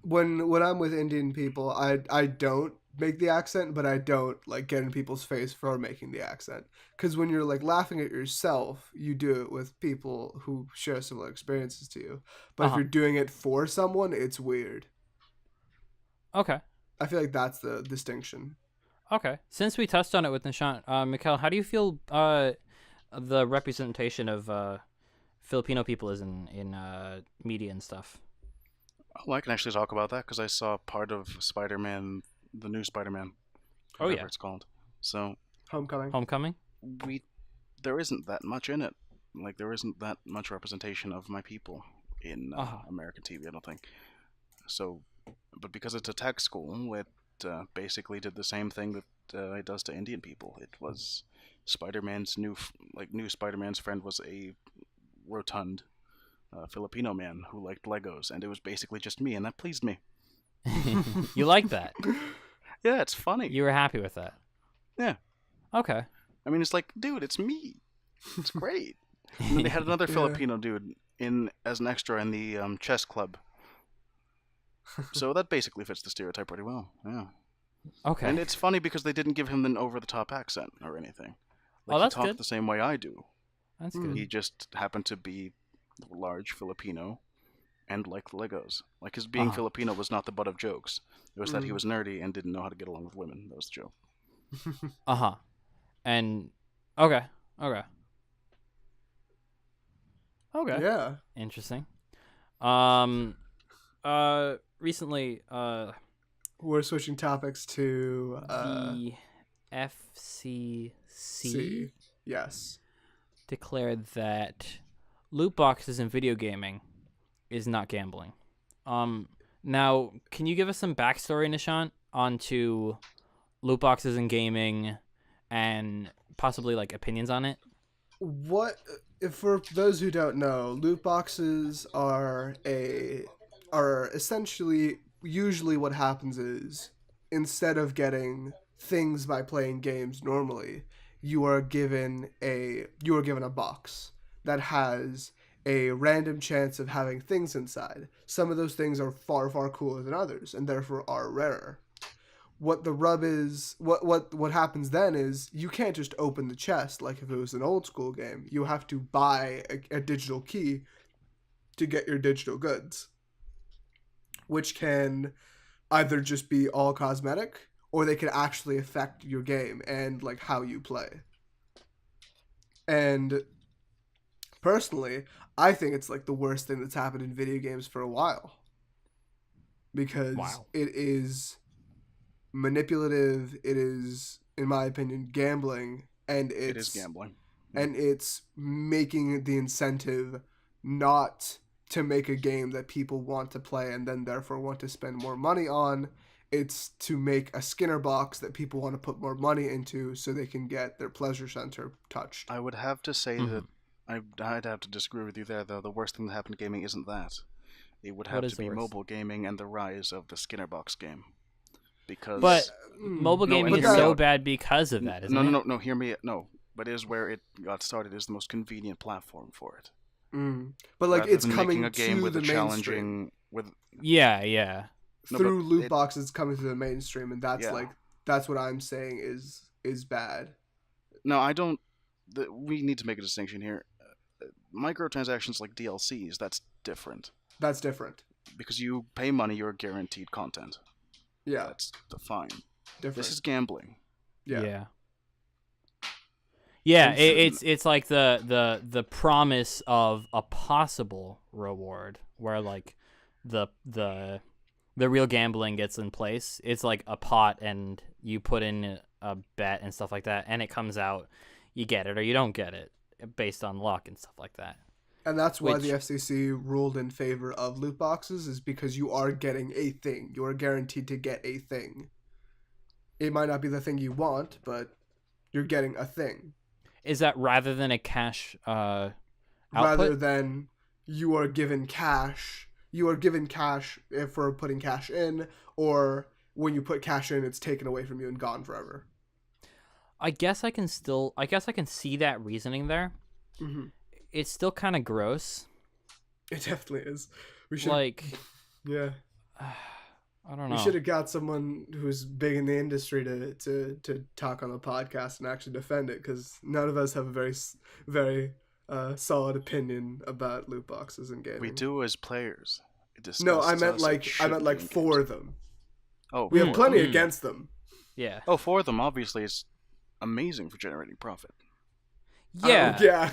A: when I'm with Indian people, I don't make the accent, but I don't like get in people's face for making the accent. Because when you're like laughing at yourself, you do it with people who share similar experiences to you. But if
B: Uh-huh.
A: you're doing it for someone, it's weird.
B: Okay.
A: I feel like that's the distinction.
B: Okay. Since we touched on it with Nishant, Mikhail, how do you feel the representation of Filipino people is in media and stuff?
C: Well, I can actually talk about that because I saw part of Spider-Man, the new Spider-Man,
B: Oh
C: whatever
B: yeah.
C: it's called. So
A: Homecoming.
B: Homecoming?
C: we there isn't that much in it. Like there isn't that much representation of my people in
B: Uh-huh.
C: American TV. I don't think. So, but because it's a tech school, it basically did the same thing that it does to Indian people. It was Spider-Man's new Spider-Man's friend was a rotund Filipino man who liked Legos, and it was basically just me, and that pleased me.
B: You like that?
C: Yeah, it's funny.
B: You were happy with that?
C: Yeah.
B: Okay.
C: I mean, it's like, dude, it's me. It's great. And then they had another
A: Yeah.
C: Filipino dude in as an extra in the chess club. So that basically fits the stereotype pretty well. Yeah.
B: Okay.
C: And it's funny because they didn't give him an over-the-top accent or anything. Like
B: Oh, that's
C: he talked
B: good.
C: the same way I do.
B: That's
A: Mm.
B: good.
C: He just happened to be large Filipino and liked Legos. Like his being
B: Uh-huh.
C: Filipino was not the butt of jokes. It was that he
A: Mm.
C: was nerdy and didn't know how to get along with women. That was the joke.
B: Uh-huh. And okay. Okay. Okay.
A: Yeah.
B: Interesting. Recently,
A: We're switching topics to
B: the FCC
A: C. Yes.
B: declared that loot boxes in video gaming is not gambling. Now, can you give us some backstory, Nishant, onto loot boxes in gaming and possibly like opinions on it?
A: What if for those who don't know, loot boxes are essentially usually what happens is instead of getting things by playing games normally, you are given a box that has a random chance of having things inside. Some of those things are far cooler than others and therefore are rarer. What the rub is, what happens then is you can't just open the chest like if it was an old school game. You have to buy a digital key to get your digital goods, which can either just be all cosmetic or they could actually affect your game and like how you play. And personally, I think it's like the worst thing that's happened in video games for a while, because
B: Wow.
A: it is manipulative. It is, in my opinion, gambling, and
C: It is gambling.
A: it's making the incentive not to make a game that people want to play and then therefore want to spend more money on. It's to make a Skinner box that people want to put more money into so they can get their pleasure center touched.
C: I would have to say that I'd have to disagree with you there, though. The worst thing that happened to gaming isn't that. It would have
B: What is
C: to
B: the
C: be
B: worst?
C: mobile gaming and the rise of the Skinner box game. Because
B: But mobile
C: No,
B: gaming
C: and
B: is
C: hear me
B: so
C: out.
B: bad because of that, isn't
C: no,
B: it?
C: no, no, no. Hear me. No, but it is where it got started. Is the most convenient platform for it.
A: But like
C: Rather
A: it's
C: than
A: coming
C: making a game
A: to
C: with
A: the
C: a
A: mainstream
C: challenging with
B: Yeah.
C: No,
A: through
C: but
A: loot
C: it-
A: boxes coming to the mainstream, and that's
C: Yeah.
A: like that's what I'm saying is bad.
C: No, I don't. We need to make a distinction here. Microtransactions like DLCs, that's different.
A: That's different.
C: Because you pay money, you're guaranteed content.
A: Yeah,
C: That's fine.
A: different.
C: This is gambling.
A: yeah.
B: Yeah,
A: And so-
B: it's like the promise of a possible reward where like the real gambling gets in place. It's like a pot and you put in a bet and stuff like that, and it comes out, you get it or you don't get it based on luck and stuff like that.
A: And that's why
B: Which-
A: the FCC ruled in favor of loot boxes, is because you are getting a thing. You are guaranteed to get a thing. It might not be the thing you want, but you're getting a thing.
B: Is that rather than a cash
A: Rather
B: output?
A: than you are given cash. You are given cash for putting cash in, or when you put cash in, it's taken away from you and gone forever.
B: I guess I can see that reasoning there.
A: Mm-hmm.
B: It's still kind of gross.
A: It definitely is. We should,
B: Like,
A: yeah.
B: I don't know.
A: We should have got someone who's big in the industry to talk on the podcast and actually defend it, because none of us have a very solid opinion about loot boxes in gaming.
C: We do as players. It
A: No,
C: disgusts
A: I meant
C: us,
A: like
C: it
A: I meant
C: shouldn't
A: like
C: be in
A: for
C: games.
A: them.
C: Oh,
A: We have
C: for
A: plenty
C: them.
A: against them.
B: Yeah.
C: Oh, for them, obviously, it's amazing for generating profit.
B: Yeah.
A: Yeah.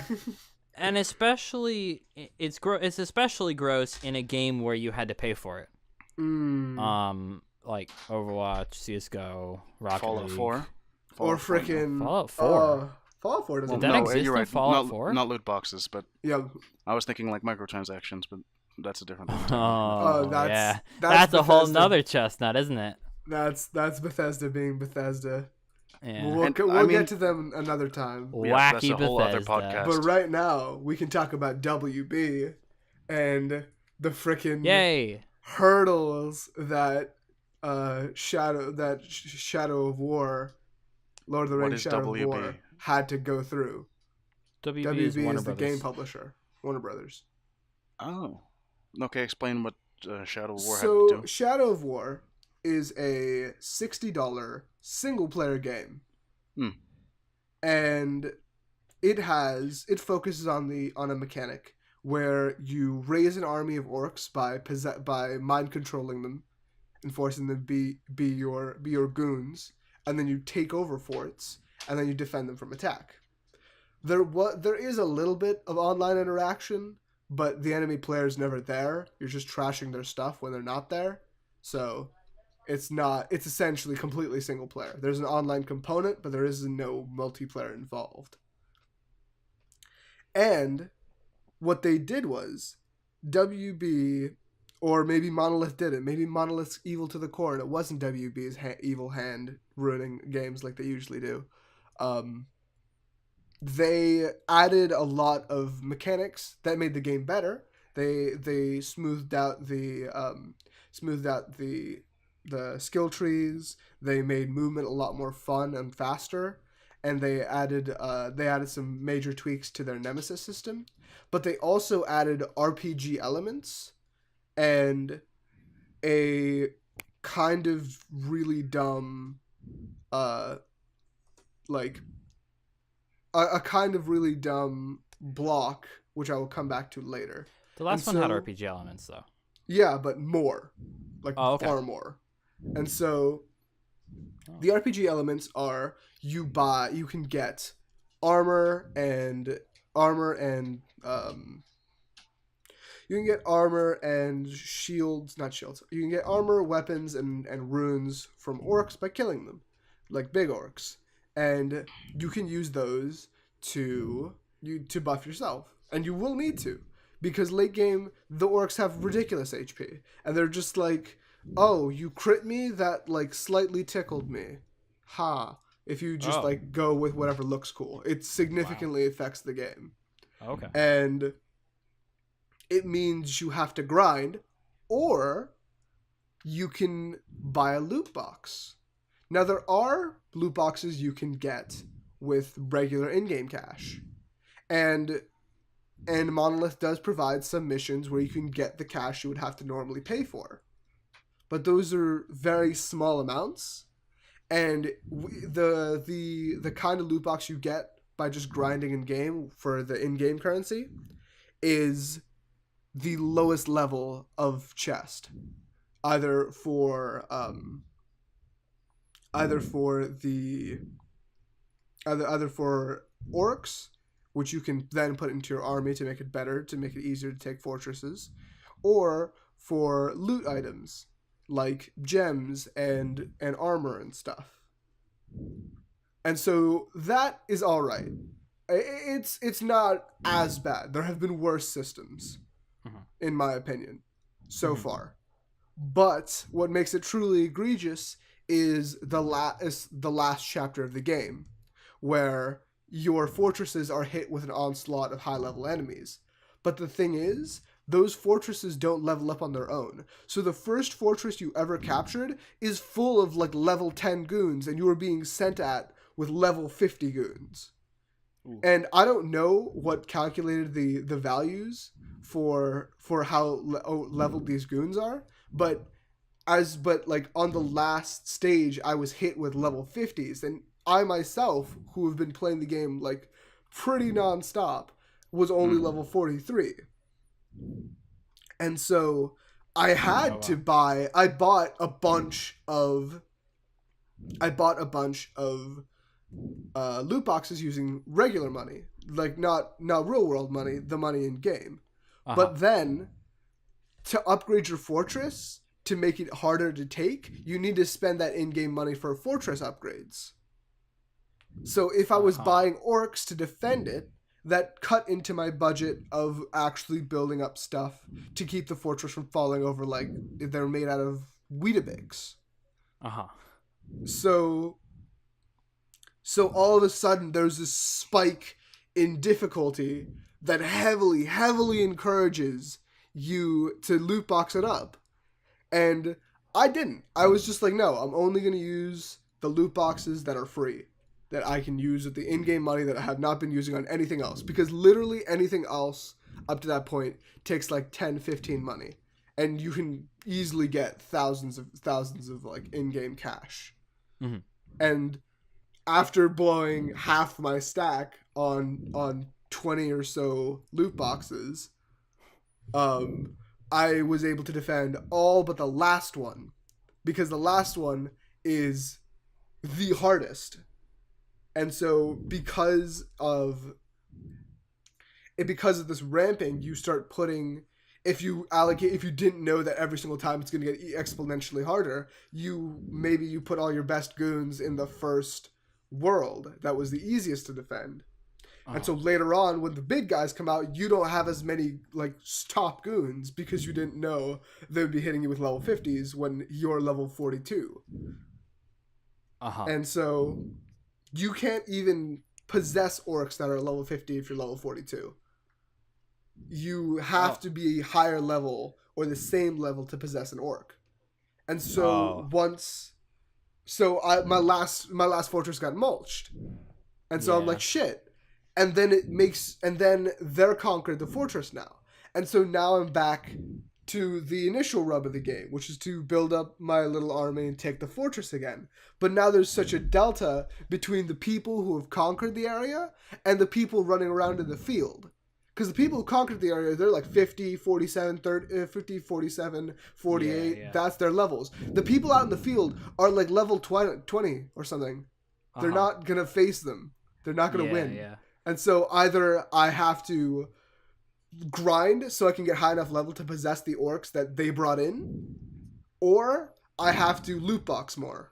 B: And especially it's especially gross in a game where you had to pay for it. Like Overwatch, CS:GO, Rocket
C: Fallout
B: League.
C: 4.
A: Or
C: Fallout 4, no.
A: frickin'
B: Fallout 4.
A: Fallout 4 doesn't.
B: Did that
C: no,
B: exist
C: you're
B: in
C: right.
B: Fallout
C: not,
B: 4?
C: Not loot boxes, but
A: Yeah.
C: I was thinking like microtransactions, but that's a different thing.
B: Oh,
A: that's-
B: yeah.
A: that's
B: That's a whole
A: Bethesda.
B: nother chestnut, isn't it?
A: That's Bethesda being Bethesda.
B: Yeah.
A: We'll,
C: And,
A: we'll
C: I mean-
A: get to them another time.
C: Yeah, that's
B: Wacky
C: a whole other
B: Bethesda.
C: podcast.
A: But right now, we can talk about WB and the frickin'
B: Yay.
A: hurdles that Shadow of War, Lord of the
C: What
A: Rings
C: is
A: Shadow
C: WB?
A: of War had to go through.
B: WB,
A: WB
B: is Warner
A: is the
B: Brothers.
A: game publisher, Warner Brothers.
C: Oh. Okay, explain what Shadow of War had
A: So
C: to do.
A: Shadow of War is a $60 single player game.
C: Hmm.
A: And it focuses on a mechanic where you raise an army of orcs by mind controlling them and forcing them to be your goons, and then you take over forts and then you defend them from attack. There is a little bit of online interaction, but the enemy player is never there. You're just trashing their stuff when they're not there. So it's essentially completely single player. There's an online component, but there is no multiplayer involved. And what they did was WB, or maybe Monolith did it. Maybe Monolith's evil to the core, and it wasn't WB's evil hand ruining games like they usually do. They added a lot of mechanics that made the game better. They smoothed out the skill trees. They made movement a lot more fun and faster, and they added some major tweaks to their nemesis system. But they also added RPG elements and a kind of really dumb a kind of really dumb block, which I will come back to later.
B: The last
A: And
B: one had
A: so-
B: RPG elements, though.
A: Yeah, but more. Like,
B: Oh, okay.
A: far more. And so The RPG elements are you can get armor and armor and you can get armor and shields, not shields. You can get armor, weapons, and runes from orcs by killing them, like big orcs, and you can use those to buff yourself, and you will need to, because late game the orcs have ridiculous HP, and they're just like, oh, you crit me, that like slightly tickled me, ha. If you just like go with whatever looks cool, it significantly affects the game.
B: Okay.
A: And it means you have to grind, or you can buy a loot box. Now, there are loot boxes you can get with regular in-game cash. And Monolith does provide some missions where you can get the cash you would have to normally pay for. But those are very small amounts. And the kind of loot box you get by just grinding in-game for the in-game currency is the lowest level of chest, either for orcs, which you can then put into your army to make it better, to make it easier to take fortresses, or for loot items like gems and armor and stuff. And so that is all right. It's not as bad. There have been worse systems, in my opinion, so far. But what makes it truly egregious is the last chapter of the game, where your fortresses are hit with an onslaught of high-level enemies. But the thing is, those fortresses don't level up on their own. So the first fortress you ever captured is full of like level 10 goons, and you are being sent at with level 50 goons. Ooh. And I don't know what calculated the values for how leveled these goons are, but like on the last stage I was hit with level 50s, and I myself, who have been playing the game like pretty nonstop, was only level 43. And so I had to buy I bought a bunch of loot boxes using regular money, like not real world money, the money in game. But then to upgrade your fortress, to make it harder to take, you need to spend that in-game money for fortress upgrades. So if I was buying orcs to defend it, that cut into my budget of actually building up stuff to keep the fortress from falling over like they're made out of Weetabix. So all of a sudden there's this spike in difficulty that heavily encourages you to loot box it up. And I didn't. I was just like, no, I'm only going to use the loot boxes that are free, that I can use with the in-game money that I have not been using on anything else. Because literally anything else up to that point takes like 10, 15 money. And you can easily get thousands of like in-game cash. Mm-hmm. And after blowing half my stack on 20 or so loot boxes, I was able to defend all but the last one, because the last one is the hardest. And so because of this ramping, you start putting, if you didn't know that every single time it's going to get exponentially harder, you put all your best goons in the first world that was the easiest to defend. And so later on, when the big guys come out, you don't have as many like top goons because you didn't know they would be hitting you with level 50s when you're level 42. And so you can't even possess orcs that are level 50 if you're level 42. You have to be higher level or the same level to possess an orc. And so my last fortress got mulched. And so I'm like, shit. And then they're conquered the fortress now. And so now I'm back to the initial rub of the game, which is to build up my little army and take the fortress again. But now there's such a delta between the people who have conquered the area and the people running around in the field. Because the people who conquered the area, they're like 50, 47, 30, 50, 47, 48.
B: Yeah.
A: That's their levels. The people out in the field are like level 20 or something. They're not going to face them. They're not going to win.
B: Yeah.
A: And so either I have to grind so I can get high enough level to possess the orcs that they brought in, or I have to loot box more.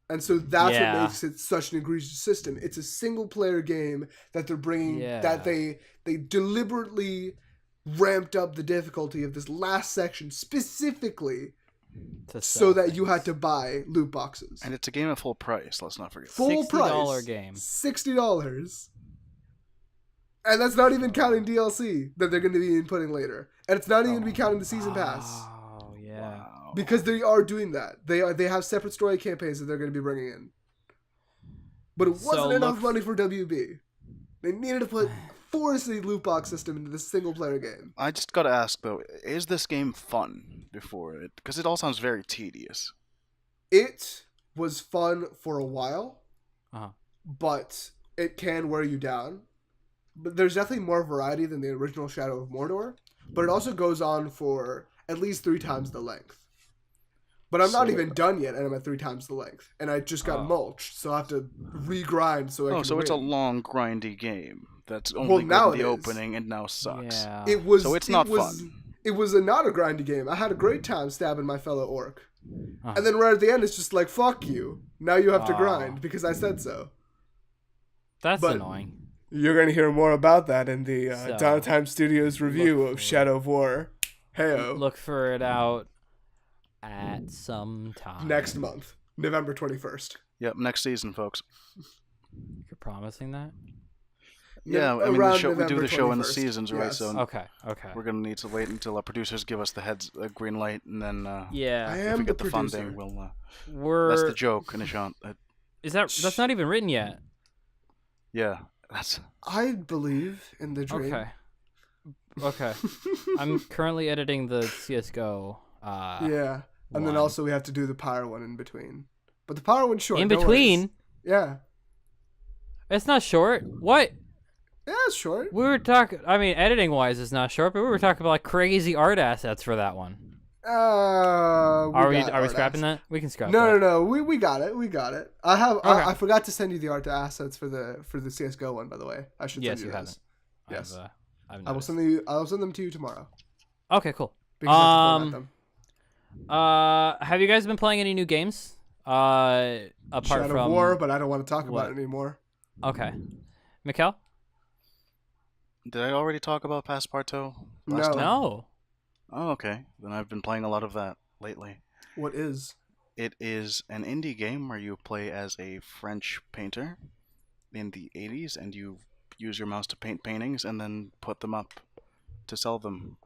A: And so that's what makes it such an egregious system. It's a single player game that they're bringing, that they deliberately ramped up the difficulty of this last section specifically so that you had to buy loot boxes.
C: And it's a game at full price, let's not forget.
A: Full price.
B: $60 game.
A: $60. And that's not even counting DLC that they're going to be inputting later. And it's not even going to be counting the season pass.
B: Oh, yeah.
C: Wow.
A: Because they are doing that. They have separate story campaigns that they're going to be bringing in. But it wasn't enough money for WB. They needed to force the loot box system into this single player game.
C: I just gotta ask though, is this game fun before it? Because it all sounds very tedious.
A: It was fun for a while, but it can wear you down. But there's definitely more variety than the original Shadow of Mordor. But it also goes on for at least 3 times the length. But I'm not even done yet, and I'm at 3 times the length. And I just got mulched, so I have to re-grind so I can
C: so
A: win.
C: it's a long, grindy game that's only good in the opening and now sucks.
B: Yeah.
C: So it's not fun.
A: It was not a grindy game. I had a great time stabbing my fellow orc. And then right at the end, it's just like, fuck you. Now you have to grind, because I said so.
B: That's annoying.
A: You're going to hear more about that in the Downtime Studios review of Shadow of War. Heyo.
B: Look for it out at some time.
A: Next month. November 21st.
C: Yep, next season, folks.
B: You're promising that?
C: Yeah, I mean, we do the show in the seasons, right?
A: Yes.
C: So
B: okay.
C: We're going to need to wait until our producers give us the green light, and then
A: I
C: if
A: am
C: we get
A: the
C: the
A: producer.
C: funding, that's the joke, Nishant.
B: That's not even written yet?
C: Yeah, that's...
A: I believe in the dream.
B: Okay. I'm currently editing the CSGO.
A: And then also we have to do the power one in between. But the power one's short.
B: In between?
A: Yeah.
B: It's not short. What?
A: Yeah, it's short.
B: We were talking, I mean, editing-wise it's not short, but we were talking about like crazy art assets for that one. Are we scrapping that? We can scrap that.
A: No. We got it. I forgot to send you the art assets for the CS:GO one, by the way. I should send you those. Yes. I will send them to you tomorrow.
B: Okay, cool.
A: Because I have to format them.
B: Have you guys been playing any new games? Apart
A: Shadow
B: from
A: of War, but I don't want to talk about it anymore.
B: Okay. Mikkel?
C: Did I already talk about Passepartout last time?
B: No.
C: Oh, okay. Then I've been playing a lot of that lately.
A: What is?
C: It is an indie game where you play as a French painter in the 80s, and you use your mouse to paint paintings and then put them up to sell them.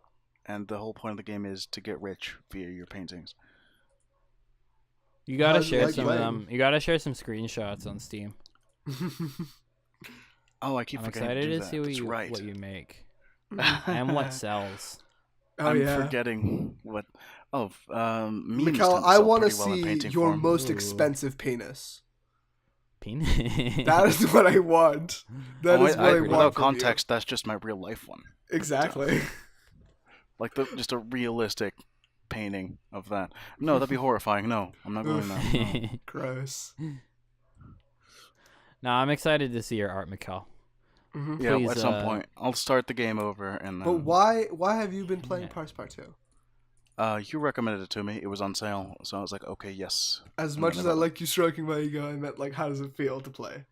C: And the whole point of the game is to get rich via your paintings.
B: You gotta share some of them. You gotta share some screenshots on Steam.
C: Oh, I keep forgetting to do that.
B: I'm excited to see what you make and what sells.
C: I'm forgetting what. Oh, memes.
A: Mikkel, I want to see your most expensive penis.
B: Penis?
A: That is what I want. That is what I want.
C: Without context, that's just my real life one.
A: Exactly.
C: Like just a realistic painting of that. No, that'd be horrifying. No, I'm not going that. No.
A: Gross.
B: No, I'm excited to see your art, Mikkel.
A: Mm-hmm.
C: Yeah,
B: Please,
C: at some point. I'll start the game over and then...
A: But why have you been playing Passepartout?
C: You recommended it to me. It was on sale, so I was like, okay, yes.
A: As much as I like you stroking my ego, I meant, like, how does it feel to play?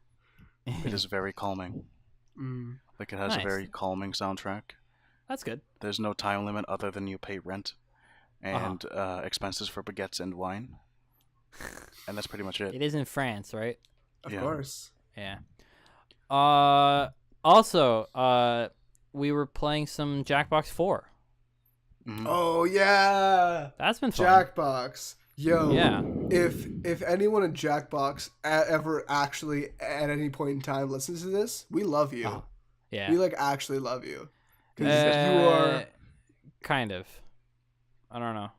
C: It is very calming. Like, it has a very calming soundtrack.
B: That's good.
C: There's no time limit other than you pay rent and expenses for baguettes and wine. And that's pretty much it.
B: It is in France, right?
A: Of course.
B: Yeah. Also, we were playing some Jackbox 4.
C: Mm-hmm.
A: Oh yeah,
B: that's been fun.
A: Jackbox. Yo,
B: yeah.
A: If anyone in Jackbox ever actually at any point in time listens to this, we love you.
B: Yeah,
A: we like actually love you because you are
B: kind of. I don't know.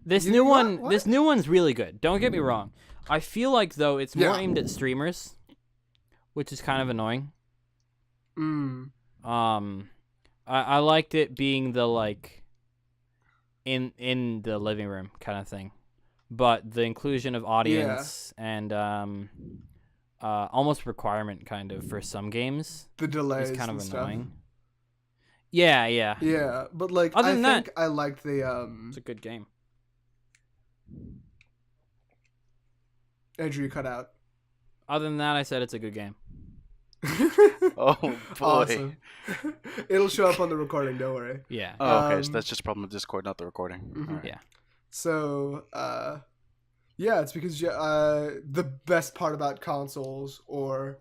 B: This new one's really good. Don't get me wrong. I feel like though it's more aimed at streamers, which is kind of annoying.
A: Mm.
B: I liked it being the like in the living room kind of thing, but the inclusion of
A: Yeah.
B: audience and almost requirement kind of for some games
A: The
B: is
A: delays
B: kind of
A: and stuff.
B: annoying. Yeah, yeah.
A: Yeah, but like
B: Other
A: I
B: than that,
A: think I liked the
B: it's a good game.
A: Andrew, you cut out.
B: Other than that, I said it's a good game.
C: Oh boy.
A: Awesome. It'll show up on the recording, don't worry.
B: Yeah.
C: Oh, okay. So
A: Um,
C: that's just a problem with Discord, not the recording.
A: Mhm.
C: All right.
B: Yeah.
A: So, yeah, it's because the best part about consoles or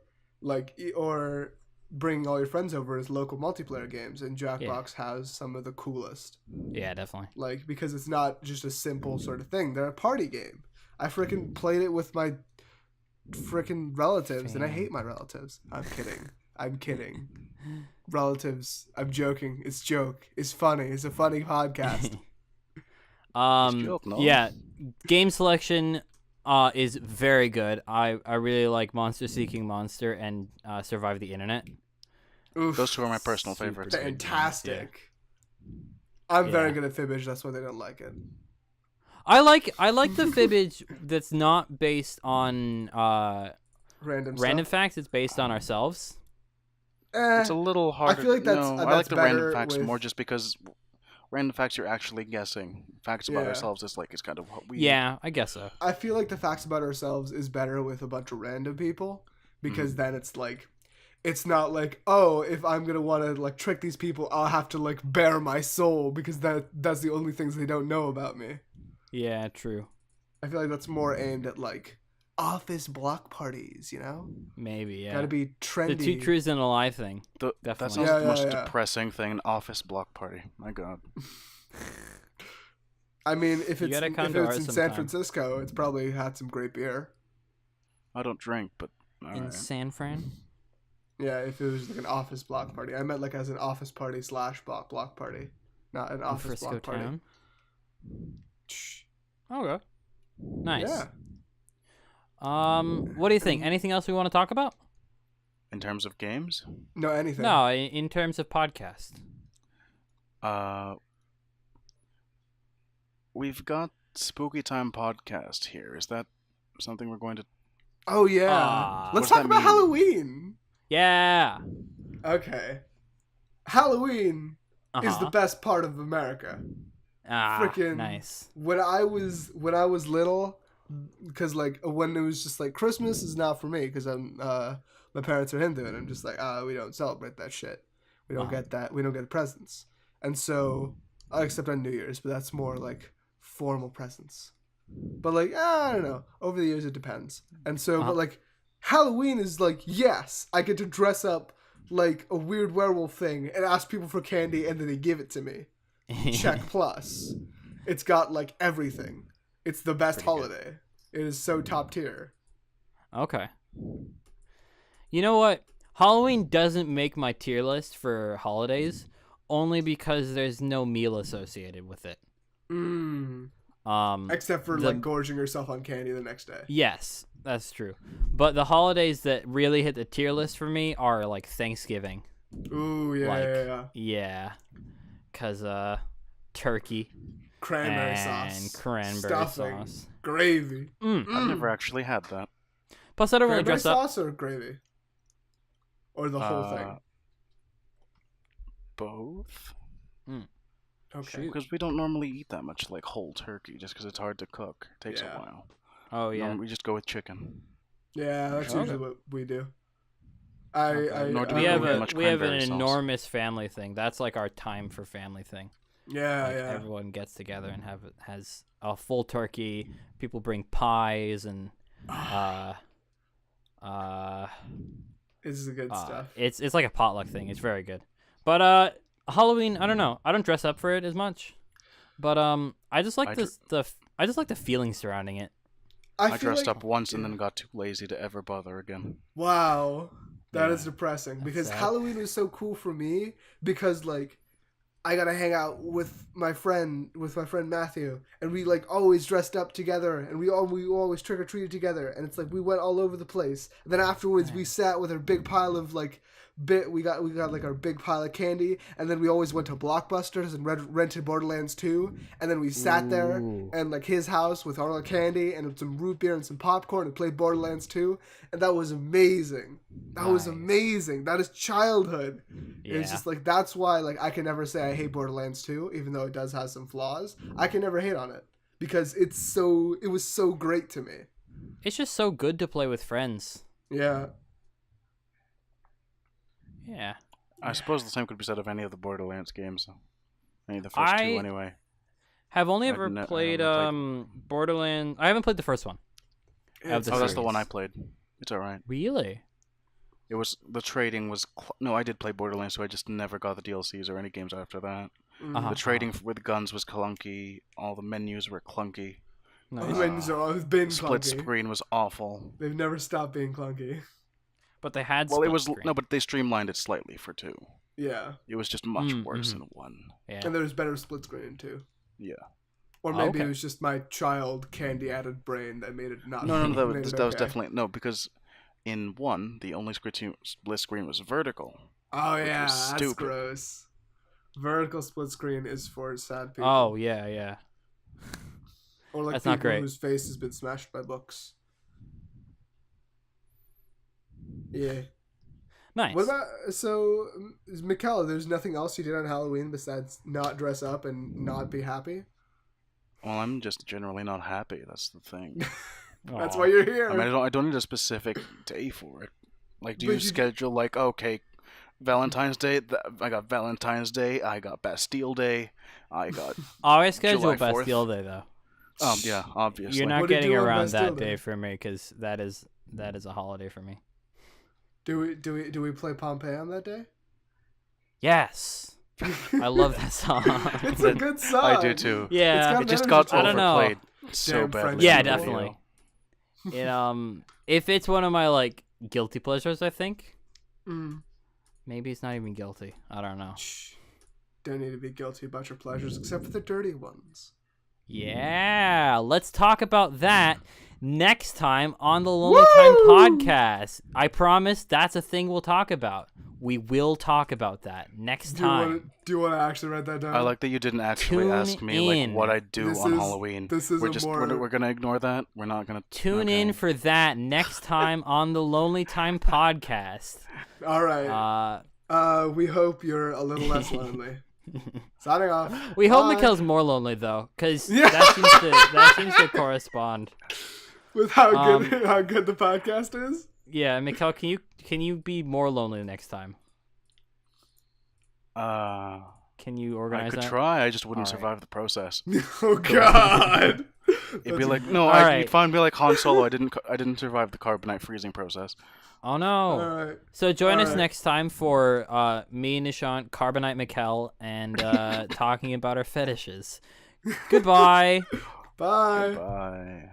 A: or bringing all your friends over is local multiplayer games, and Jackbox has some of the coolest.
B: Yeah, definitely.
A: Like because it's not just a simple sort of thing; they're a party game. I freaking played it with my freaking relatives, and I hate my relatives. I'm kidding. I'm kidding. Relatives. I'm joking. It's joke. It's funny. It's a funny podcast.
C: joke, no?
B: Yeah, game selection is very good. I really like Monster Seeking Monster and Survive the Internet.
A: Oof.
C: Those two are my personal
B: Super
C: favorites.
B: good.
A: Fantastic. I'm very
B: Yeah.
A: good at Fibbage. That's why they don't like it.
B: I like the fibbage that's not based on random
A: Stuff.
B: facts. It's based on ourselves.
C: It's a little harder.
A: feel like that's-
C: no,
A: that's
C: I like the random
A: better
C: facts
A: with-
C: more just because random facts you're actually guessing. Facts about
A: Yeah.
C: ourselves is like it's kind of what we.
B: Yeah, I guess so.
A: I feel like the facts about ourselves is better with a bunch of random people because then it's like, it's not like, oh, if I'm gonna want to like trick these people, I'll have to like bare my soul because that's the only things they don't know about me.
B: Yeah, true.
A: I feel like that's more aimed at like office block parties, you know?
B: Maybe, yeah.
A: Gotta be trendy.
B: The two truths and a lie thing.
C: That
B: Definitely.
C: sounds
A: Yeah,
C: like the most
A: yeah.
C: depressing thing. An office block party. My God.
A: I mean, if
B: You
A: it's
B: gotta
A: if
B: come
A: it's
B: to
A: in
B: ours
A: San
B: sometime.
A: Francisco, it's probably had some great beer.
C: I don't drink, but all
B: In
C: right.
B: San Fran?
A: Yeah, if it was like an office block party. I meant like as an office party / block party, not an
B: In
A: office
B: Frisco
A: block party.
B: town?
A: Shh.
B: Okay. Nice.
A: Yeah.
B: What do you think? Anything else we want to talk about?
C: In terms of games,
A: No, anything.
B: No, in terms of podcast.
C: we've got Spooky Time podcast here. Is that something we're going to?
A: Oh yeah.
B: Ah.
A: Let's
C: What
A: talk
C: does that
A: about
C: mean?
A: Halloween.
B: Yeah.
A: Okay. Halloween is the
B: Uh-huh.
A: best part of America. Frickin'
B: Nice.
A: When I was little, because like when it was just like Christmas is not for me because I'm my parents are Hindu and I'm just like we don't celebrate that shit. We don't get that. We don't get presents. And so except on New Year's, but that's more like formal presents. But like I don't know. Over the years it depends. And so but like Halloween is like yes, I get to dress up like a weird werewolf thing and ask people for candy and then they give it to me. Check plus. It's got like everything. It's the best
B: Pretty good.
A: holiday. It is so top tier.
B: Okay. You know what? Halloween doesn't make my tier list for holidays only because there's no meal associated with it.
A: Except for
B: The-
A: like gorging yourself on candy the next day.
B: Yes, that's true. But the holidays that really hit the tier list for me are like Thanksgiving.
A: Ooh, yeah,
B: Like,
A: yeah.
B: Yeah. Cause turkey
A: Cranberry
B: and
A: sauce.
B: cranberry
A: Stuffing.
B: sauce.
A: Gravy.
C: I've never actually had that.
B: Plus, I don't really
A: Cranberry
B: dress up.
A: sauce or gravy? Or the whole thing?
C: Both.
A: Okay.
C: Because we don't normally eat that much like whole turkey, just because it's hard to cook. It takes
A: Yeah.
C: a while.
B: Oh yeah.
C: We just go with chicken.
A: Yeah, that's
B: Okay.
A: usually what we do.
C: Nor do
B: We
C: I
B: have
C: don't get
B: a
C: much
B: we have an
C: cranberry sauce.
B: enormous family thing. That's like our time for family thing.
A: Yeah,
B: Like,
A: yeah.
B: Everyone gets together and has a full turkey. People bring pies and
A: This is the good stuff.
B: it's like a potluck thing. It's very good. But Halloween, I don't know. I don't dress up for it as much. But I just like I just like the feeling surrounding it.
C: I
A: feel
C: dressed
A: like-
C: up once and then got too lazy to ever bother again.
A: Wow. That is
C: Yeah.
A: depressing because
B: sad.
A: Halloween was so cool for me because like I gotta hang out with my friend Matthew, and we like always dressed up together, and we always trick or treated together, and it's like we went all over the place. And then afterwards, we sat with our big pile of like we got like our big pile of candy, and then we always went to Blockbusters and rented Borderlands 2, and then we sat there and like his house with all our candy and some root beer and some popcorn and played Borderlands 2, and that was amazing. That was amazing. That is childhood.
B: Yeah.
A: It's just like that's why like I can never say I hate Borderlands 2, even though it does have some flaws. I can never hate on it because it was so great to me.
B: It's just so good to play with friends.
A: Yeah.
B: Yeah.
C: I suppose the same could be said of any of the Borderlands games. Any of the first two, anyway.
B: Have only ever played Borderlands. I haven't played the first one.
C: That's the one I played. It's alright.
B: Really?
C: It was the trading was no. I did play Borderlands, so I just never got the DLCs or any games after that. The trading with guns was clunky. All the menus were clunky.
A: Nice. The menus have always been
C: Split
A: clunky.
C: screen was awful.
A: They've never stopped being clunky.
B: But they had.
C: Well, it was
B: screen.
C: no, but they streamlined it slightly for 2.
A: Yeah.
C: It was just much worse in 1.
B: Yeah.
A: And there was better split screen in 2.
C: Yeah.
A: Or maybe it was just my child candy added brain that made it not.
C: No, that was definitely no, because in 1 the only split screen was vertical.
A: Oh yeah, that's gross. Vertical split screen is for sad people.
B: Oh yeah.
A: Or like
B: that's
A: people
B: not great.
A: whose face has been smashed by books. Yeah.
B: Nice.
A: What about Mikkel? There's nothing else you did on Halloween besides not dress up and not be happy.
C: Well, I'm just generally not happy. That's the thing.
A: That's why you're here.
C: I mean, I don't need a specific day for it. Like, do you schedule like, okay, Valentine's Day? I got Valentine's Day. I got Bastille Day. I got.
B: Always schedule
C: July 4th.
B: Bastille Day though.
C: Yeah, obviously.
B: You're not
A: What do you
B: getting
A: do on
B: around
A: Bastille
B: that
A: Day?
B: day for me because that is a holiday for me.
A: Do we play Pompeii on that day?
B: Yes. I love that song.
A: It's a good song.
C: I do too.
B: Yeah.
C: It just got
B: I don't know.
C: overplayed so
A: Damn
C: badly.
A: French
B: Yeah,
A: people.
B: definitely. If it's one of my like guilty pleasures, I think maybe it's not even guilty. I don't know.
A: Shh. Don't need to be guilty about your pleasures, except for the dirty ones.
B: Yeah, let's talk about that next time on the Lonely Time podcast. I promise that's a thing we'll talk about. We will talk about that next time.
A: Do you want to actually write that down?
C: I like that you didn't actually ask me like what I do on Halloween. We're gonna ignore that. We're not gonna
B: tune in for that next time on the Lonely Time podcast.
A: All right. We hope you're a little less lonely. Signing off.
B: We hope Mikkel's more lonely though, because that seems to correspond
A: with how good the podcast is.
B: Yeah, Mikkel, can you be more lonely next time? Can you organize that?
C: I could try. I just wouldn't survive the process.
A: Oh God!
C: It'd be like you'd find me like Han Solo. I didn't survive the carbonite freezing process.
B: Oh no!
A: All right.
B: So join us next time for me, Nishant, Carbonite Mikkel, and talking about our fetishes. Goodbye.
A: Bye.
C: Bye.